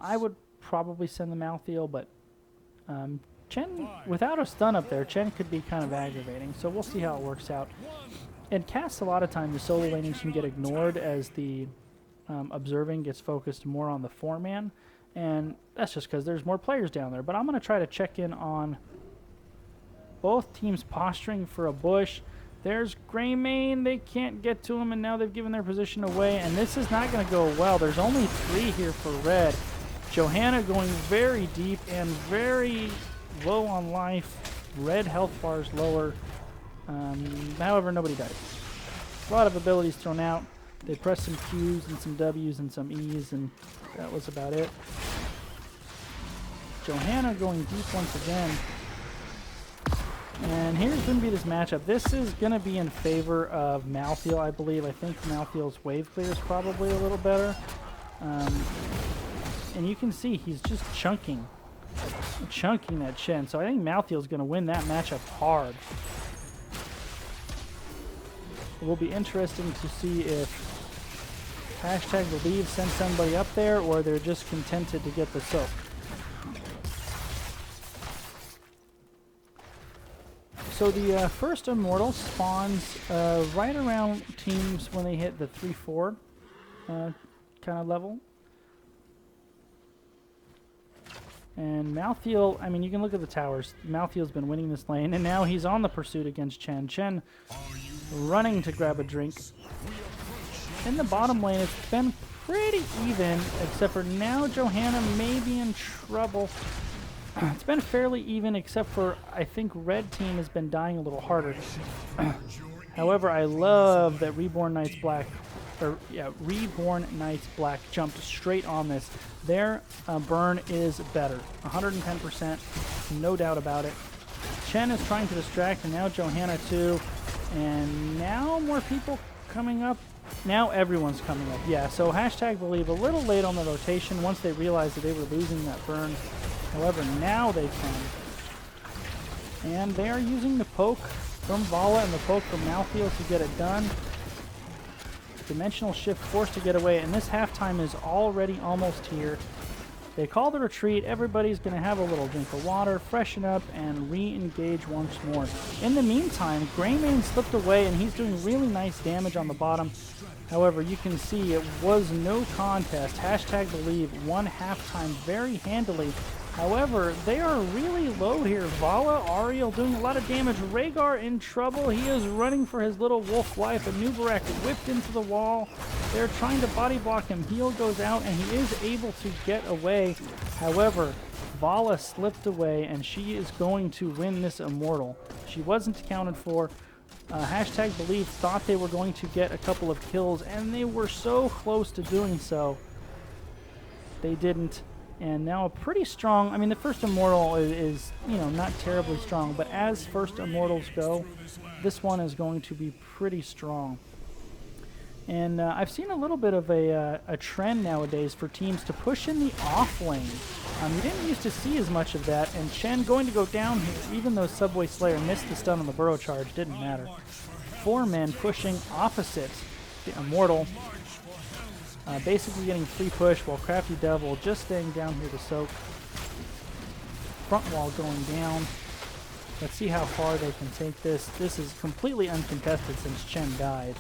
I would probably send the Malthael, but Chen, without a stun up there, Chen could be kind of aggravating, so we'll see how it works out. In casts, a lot of time, the solo laning can get ignored as the observing gets focused more on the 4-man, and that's just because there's more players down there. But I'm going to try to check in on both teams posturing for a bush. There's Greymane. They can't get to him, and now they've given their position away, and this is not going to go well. There's only 3 here for red. Johanna going very deep and very low on life. Red health bars lower. However, nobody dies. A lot of abilities thrown out. They pressed some Qs and some Ws and some Es, and that was about it. Johanna going deep once again. And here's going to be this matchup. This is going to be in favor of Malthael, I believe. I think Malthael's wave clear is probably a little better. And you can see he's just chunking that Chen. So I think Malthael's going to win that matchup hard. It will be interesting to see if #Believe sends somebody up there, or they're just contented to get the soak. So the first Immortal spawns right around teams when they hit the 3-4 kind of level. And Malthael, I mean, you can look at the towers. Malthael's been winning this lane, and now he's on the pursuit against Chen. Chen running to grab a drink. In the bottom lane, it's been pretty even, except for now Johanna may be in trouble. It's been fairly even, except for I think red team has been dying a little harder. However, I love that Reborn Knights Black jumped straight on this. Their burn is better, 110%, no doubt about it. Chen is trying to distract, and now Johanna too. And now more people coming up? Now everyone's coming up. Yeah, so hashtag believe a little late on the rotation once they realized that they were losing that burn. However, now they can. And they are using the poke from Vala and the poke from Malthael to get it done. Dimensional shift forced to get away, and this halftime is already almost here. They call the retreat. Everybody's going to have a little drink of water, freshen up, and re-engage once more. In the meantime, Greymane slipped away, and he's doing really nice damage on the bottom. However, you can see it was no contest. Hashtag believe won halftime very handily. However, they are really low here. Vala, Ariel doing a lot of damage. Rhaegar in trouble. He is running for his little wolf life. And Nubarak whipped into the wall. They're trying to body block him. Heal goes out, and he is able to get away. However, Vala slipped away, and she is going to win this Immortal. She wasn't accounted for. Hashtag believe thought they were going to get a couple of kills, and they were so close to doing so. They didn't. And now a pretty strong, I mean, the first Immortal is, you know, not terribly strong, but as first Immortals go, this one is going to be pretty strong. And I've seen a little bit of a trend nowadays for teams to push in the off lane. You didn't used to see as much of that, and Chen going to go down here, even though Subway Slayer missed the stun on the burrow charge, didn't matter. 4 men pushing opposite the Immortal. Basically getting free push while Crafty Devil just staying down here to soak. Front wall going down. Let's see how far they can take this. This is completely uncontested since Chen died.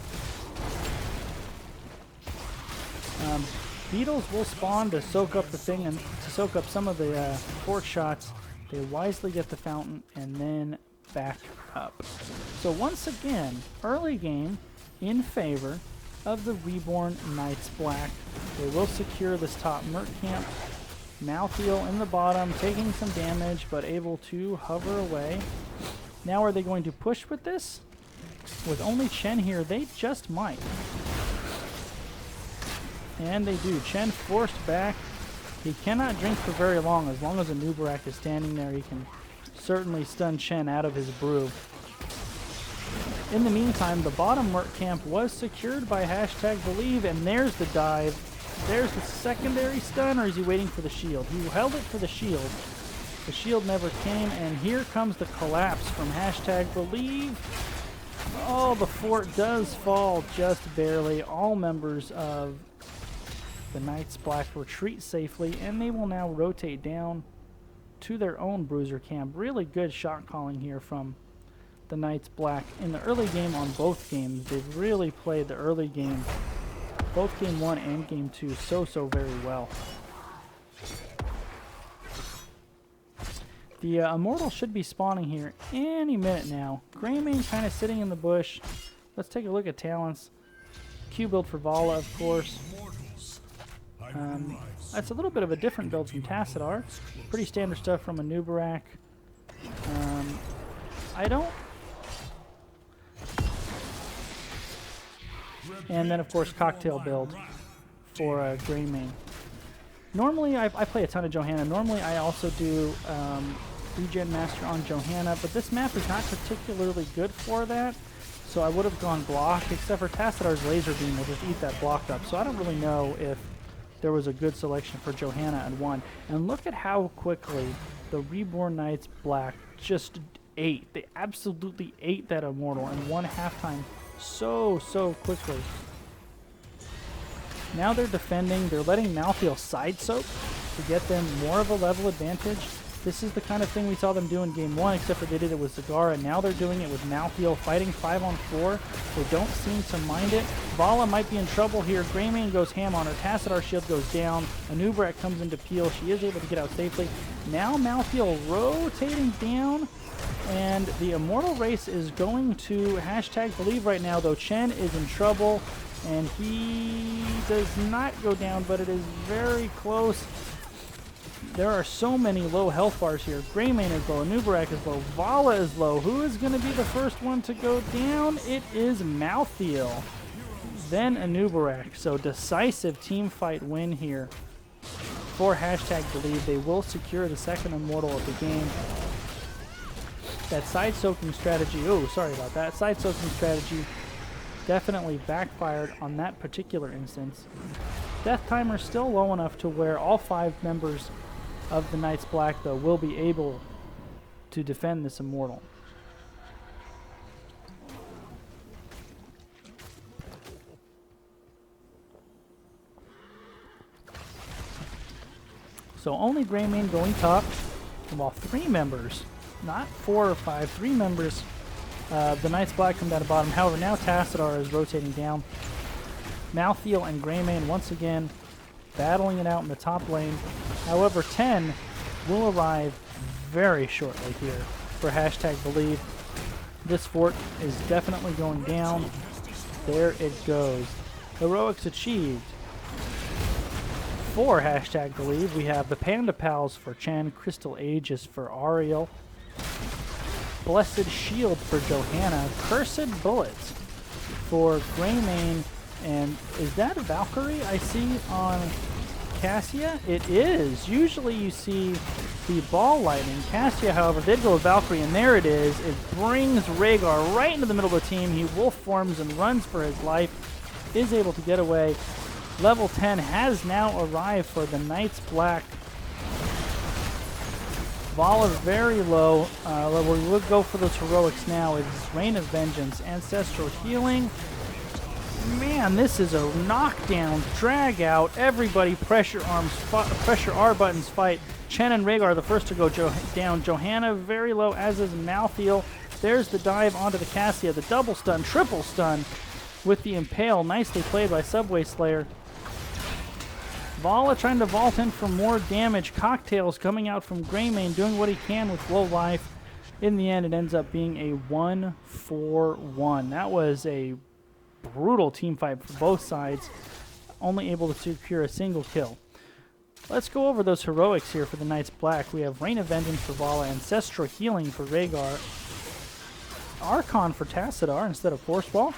Beetles will spawn to soak up the thing and to soak up some of the fork shots. They wisely get the fountain and then back up. So once again, early game in favor of the Reborn Knights Black. They will secure this top Merc camp. Malthael in the bottom, taking some damage, but able to hover away. Now are they going to push with this? With only Chen here, they just might. And they do. Chen forced back. He cannot drink for very long. As a Nubarak is standing there, he can certainly stun Chen out of his brew. In the meantime, the bottom Merc camp was secured by hashtag believe, and there's the dive. There's the secondary stun, or is he waiting for the shield? He held it for the shield. The shield never came, and here comes the collapse from hashtag believe. Oh, the fort does fall just barely. All members of the Knights Black retreat safely, and they will now rotate down to their own bruiser camp. Really good shot calling here from the Knights Black in the early game on both games. They've really played the early game, both game 1 and game 2, so very well. The Immortal should be spawning here any minute now. Greymane kind of sitting in the bush. Let's take a look at talents. Q build for Vala, of course. That's a little bit of a different build from Tassadar. Pretty standard stuff from a Nubarak. And then, of course, cocktail build for Greymane. Normally, I play a ton of Johanna. Normally, I also do Regen Master on Johanna, but this map is not particularly good for that, so I would have gone block, except for Tassadar's Laser Beam will just eat that block up, so I don't really know if there was a good selection for Johanna and 1. And look at how quickly the Reborn Knights Black just ate. They absolutely ate that Immortal in one halftime so quickly. Now they're defending. They're letting Malthael side soak to get them more of a level advantage. This is the kind of thing we saw them do in game 1, except for they did it with Zagara, and now they're doing it with Malthael fighting 5-on-4. They don't seem to mind it. Vala might be in trouble here. Greymane goes ham on her. Tassadar shield goes down. Anubarak comes into peel. She is able to get out safely. Now Malthael rotating down, and the Immortal race is going to hashtag believe right now, though Chen is in trouble, and he does not go down, but it is very close. There are so many low health bars here. Greymane is low, Anubarak is low, Vala is low. Who is going to be the first one to go down? It is Malthael, then Anubarak. So decisive team fight win here for hashtag believe. They will secure the second Immortal of the game. That side soaking strategy, oh, sorry about that. Side soaking strategy definitely backfired on that particular instance. Death timer still low enough to where all 5 members of the Knights Black, though, will be able to defend this Immortal. So only Greymane going top, while 3 members, not 4 or 5, 3 members, the Knights Black come down to bottom. However, now Tassadar is rotating down. Malthael and Greymane once again battling it out in the top lane. However, 10 will arrive very shortly here for #Believe. This fort is definitely going down. There it goes. Heroics achieved. For #Believe, we have the Panda Pals for Chen, Crystal Aegis for Ariel, Blessed Shield for Johanna, Cursed Bullets for Greymane, and is that a Valkyrie I see on Cassia? It is. Usually you see the ball lightning. Cassia, however, did go with Valkyrie, and there it is. It brings Rhaegar right into the middle of the team. He wolf forms and runs for his life, is able to get away. Level 10 has now arrived for the Knights Black. Vala very low. We'll go for those heroics now. It's Rain of Vengeance, Ancestral Healing. Man, this is a knockdown, drag out. Everybody pressure R buttons fight. Chen and Rhaegar the first to go down. Johanna very low, as is Malthael. There's the dive onto the Cassia. The double stun, triple stun with the Impale. Nicely played by Subway Slayer. Vala trying to vault in for more damage. Cocktails coming out from Greymane, doing what he can with low life. In the end, it ends up being a 1-4-1. That was a brutal team fight for both sides. Only able to secure a single kill. Let's go over those heroics here for the Knights Black. We have Rain of Vengeance for Vala, Ancestral Healing for Rhaegar, Archon for Tassadar instead of Force Wall,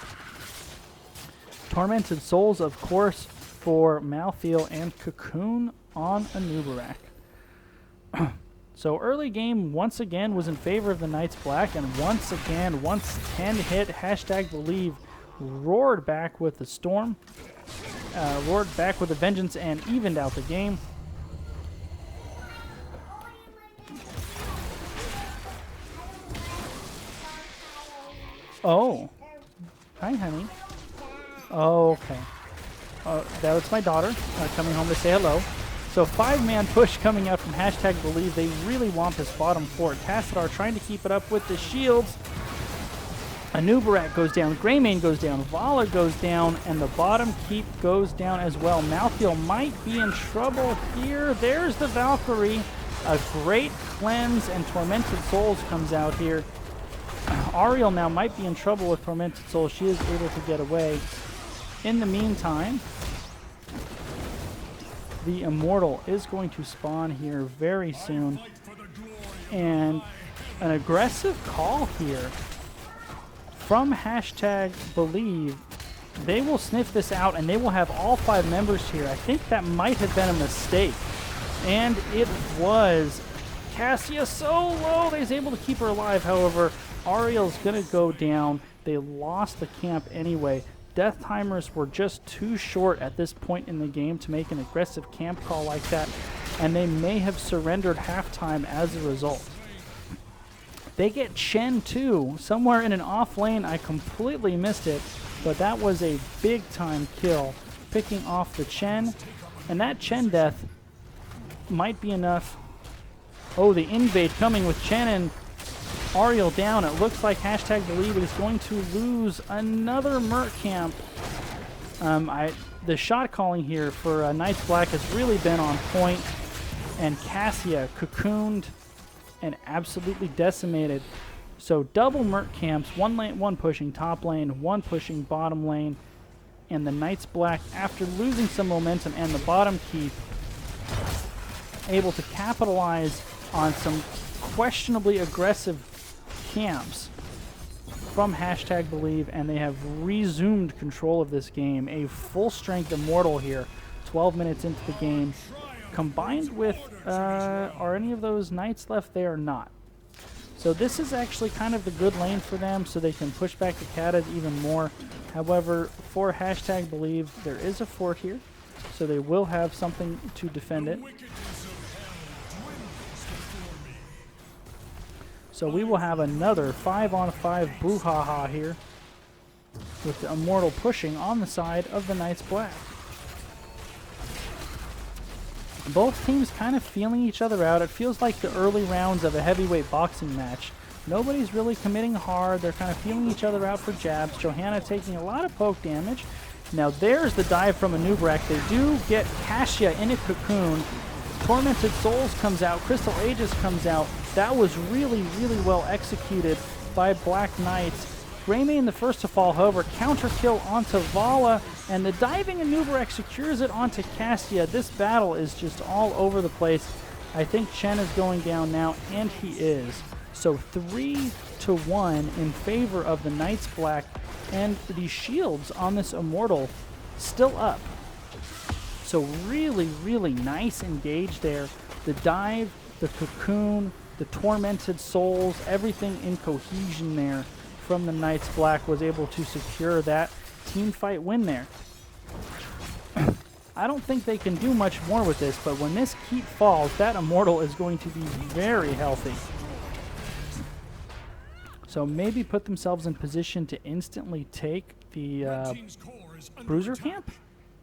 Tormented Souls, of course, for Malthael, and Cocoon on Anubarak. So early game once again was in favor of the Knights Black, and once again, once 10 hit, #Believe roared back with the storm, roared back with a vengeance, and evened out the game. Oh, hi, honey. Oh, okay. That was my daughter coming home to say hello. So 5-man push coming out from #Believe. They really want this bottom fort. Tassadar trying to keep it up with the shields. Anubarak goes down, Greymane goes down, Vala goes down, and the bottom keep goes down as well. Malthael might be in trouble here. There's the Valkyrie. A great cleanse, and Tormented Souls comes out here. Ariel now might be in trouble with Tormented Souls. She is able to get away. In the meantime, the Immortal is going to spawn here very soon. And an aggressive call here from #Believe. They will sniff this out, and they will have all 5 members here. I think that might have been a mistake. And it was. Cassia so low, they was able to keep her alive. However, Ariel's going to go down. They lost the camp anyway. Death timers were just too short at this point in the game to make an aggressive camp call like that, and they may have surrendered halftime as a result. They get Chen too, somewhere in an off lane. I completely missed it, but that was a big time kill, picking off the Chen, and that Chen death might be enough. Oh, the invade coming with Chen and Ariel down. It looks like #Believe is going to lose another Merc camp. The shot calling here for Knights Black has really been on point, and Cassia cocooned and absolutely decimated. So double Merc camps, one pushing top lane, one pushing bottom lane, and the Knights Black, after losing some momentum and the bottom keep, able to capitalize on some questionably aggressive camps from #Believe, and they have resumed control of this game. A full-strength Immortal here, 12 minutes into the game, combined with, are any of those Knights left? They are not. So this is actually kind of the good lane for them, so they can push back the Katas even more. However, for hashtag believe, there is a fort here, so they will have something to defend it. So we will have another 5-on-5 brouhaha here, with the Immortal pushing on the side of the Knights Black. Both teams kind of feeling each other out. It feels like the early rounds of a heavyweight boxing match. Nobody's really committing hard. They're kind of feeling each other out for jabs. Johanna taking a lot of poke damage. Now there's the dive from Anubrak. They do get Cassia in a cocoon. Tormented Souls comes out. Crystal Aegis comes out. That was really, really well executed by Black Knights. Greymane the first to fall, however, counter kill onto Vala, and the diving Anubrak secures it onto Cassia. This battle is just all over the place. I think Chen is going down now, and he is. So 3-1 in favor of the Knights Black, and the shields on this Immortal still up. So really, really nice engage there. The dive, the cocoon, the tormented souls, everything in cohesion there from the Knights Black was able to secure that team fight win there. I don't think they can do much more with this, but when this keep falls, that Immortal is going to be very healthy. So maybe put themselves in position to instantly take the Bruiser camp?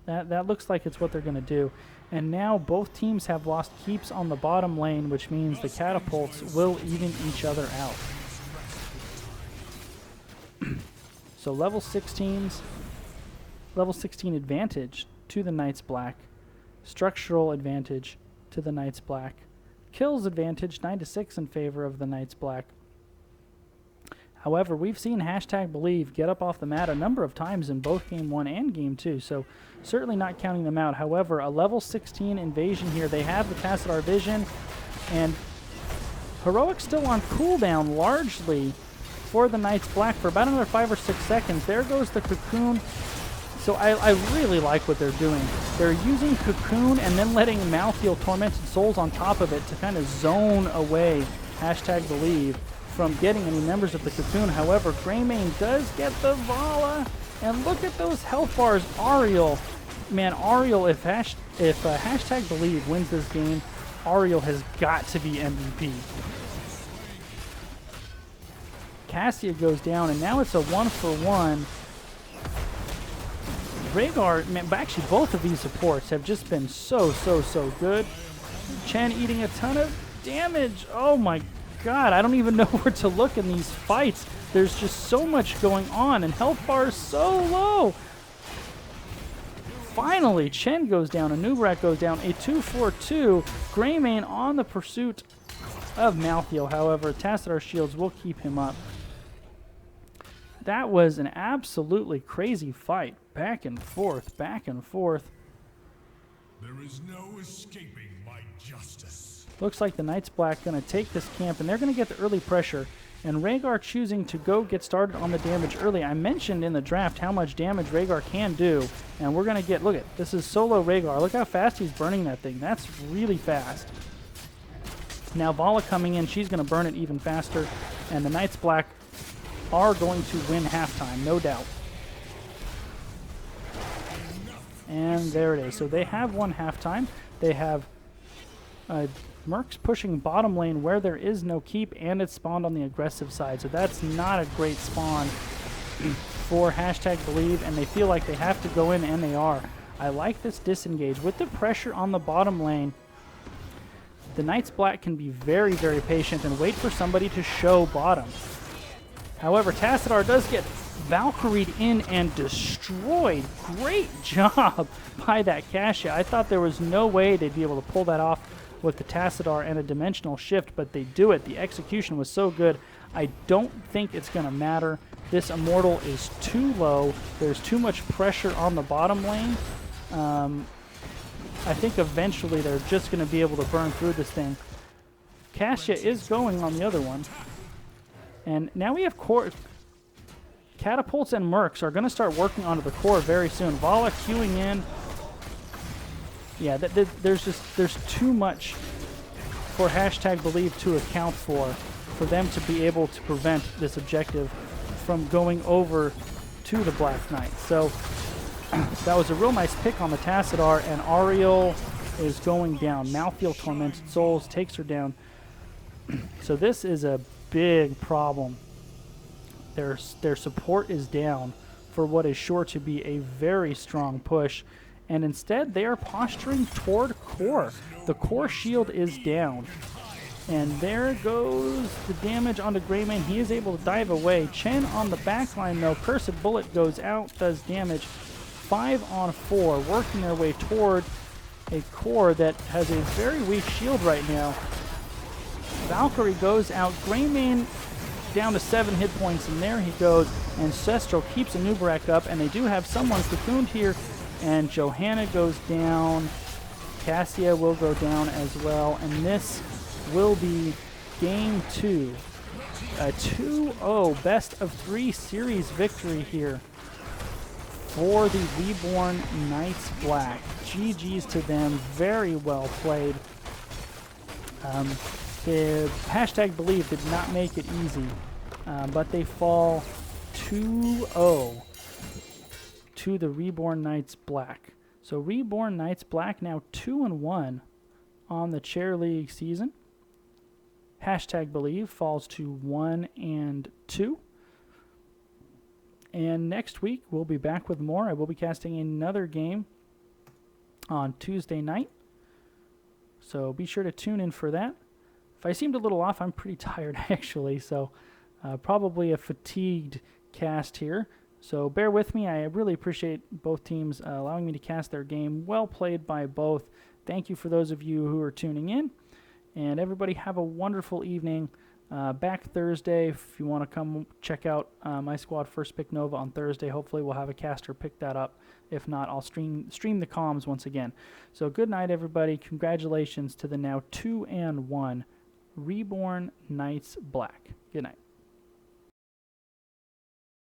That looks like it's what they're going to do. And now both teams have lost keeps on the bottom lane, which means the catapults will even each other out. So level 6 teams, level 16 advantage to the Knights Black, structural advantage to the Knights Black, kills advantage 9-6 in favor of the Knights Black. However, we've seen hashtag believe get up off the mat a number of times in both Game 1 and Game 2, so certainly not counting them out. However, a level 16 invasion here. They have the Tassadar Vision, and Heroic still on cooldown largely for the Knights Black for about another 5 or 6 seconds. There goes the cocoon. So I really like what they're doing. They're using cocoon and then letting Malthael Tormented Souls on top of it to kind of zone away hashtag believe from getting any members of the cocoon. However, Greymane does get the Vala, and look at those health bars. Ariel, man, Ariel, if hashtag believe wins this game, Ariel has got to be MVP. Cassia goes down, and now it's a 1-for-1. Rhaegar, man, actually both of these supports have just been so good. Chen eating a ton of damage. Oh my god, I don't even know where to look in these fights. There's just so much going on, and health bar is so low. Finally, Chen goes down, Anubrak goes down, a 2-4-2. Greymane on the pursuit of Malthael. However, Tassadar shields will keep him up. That was an absolutely crazy fight. Back and forth, back and forth. There is no escaping my justice. Looks like the Knights Black going to take this camp, and they're going to get the early pressure. And Rhaegar choosing to go get started on the damage early. I mentioned in the draft how much damage Rhaegar can do, and we're going to get, look at, this is solo Rhaegar. Look how fast he's burning that thing. That's really fast. Now Vala coming in, she's going to burn it even faster, and the Knights Black are going to win halftime, no doubt. And there it is. So they have won halftime. They have Mercs pushing bottom lane where there is no keep, and it's spawned on the aggressive side. So that's not a great spawn for hashtag believe, and they feel like they have to go in, and they are. I like this disengage. With the pressure on the bottom lane, the Knights Black can be very, very patient and wait for somebody to show bottom. However, Tassadar does get Valkyried in and destroyed. Great job by that Cassia. I thought there was no way they'd be able to pull that off with the Tassadar and a dimensional shift, but they do it. The execution was so good. I don't think it's going to matter. This Immortal is too low. There's too much pressure on the bottom lane. I think eventually they're just going to be able to burn through this thing. Cassia is going on the other one. And now we have core. Catapults and Mercs are going to start working onto the core very soon. Vala queuing in. Yeah, there's too much for hashtag believe to account for them to be able to prevent this objective from going over to the Black Knight. So that was a real nice pick on the Tassadar, and Ariel is going down. Malthael Tormented Souls takes her down. So this is a big problem. Their support is down for what is sure to be a very strong push, and instead they are posturing toward core. The core shield is down, and there goes the damage onto Greymane. He is able to dive away. Chen on the backline though, Cursed Bullet goes out, does damage. 5 on 4, working their way toward a core that has a very weak shield right now. Valkyrie goes out. Greymane down to 7 hit points, and there he goes. Ancestral keeps Anubarak up, and they do have someone cocooned here, and Johanna goes down. Cassia will go down as well, and this will be game 2. A 2-0 best of 3 series victory here for the Reborn Knights Black. GG's to them. Very well played. The hashtag Believe did not make it easy, but they fall 2-0 to the Reborn Knights Black. So Reborn Knights Black now 2-1 on the Chair League season. Hashtag Believe falls to 1-2. And next week, we'll be back with more. I will be casting another game on Tuesday night. So be sure to tune in for that. If I seemed a little off, I'm pretty tired, actually. So probably a fatigued cast here. So bear with me. I really appreciate both teams allowing me to cast their game. Well played by both. Thank you for those of you who are tuning in. And everybody have a wonderful evening. Back Thursday, if you want to come check out my squad First Pick Nova on Thursday. Hopefully we'll have a caster pick that up. If not, I'll stream the comms once again. So good night, everybody. Congratulations to the now 2-1 Reborn Knights Black. Good night.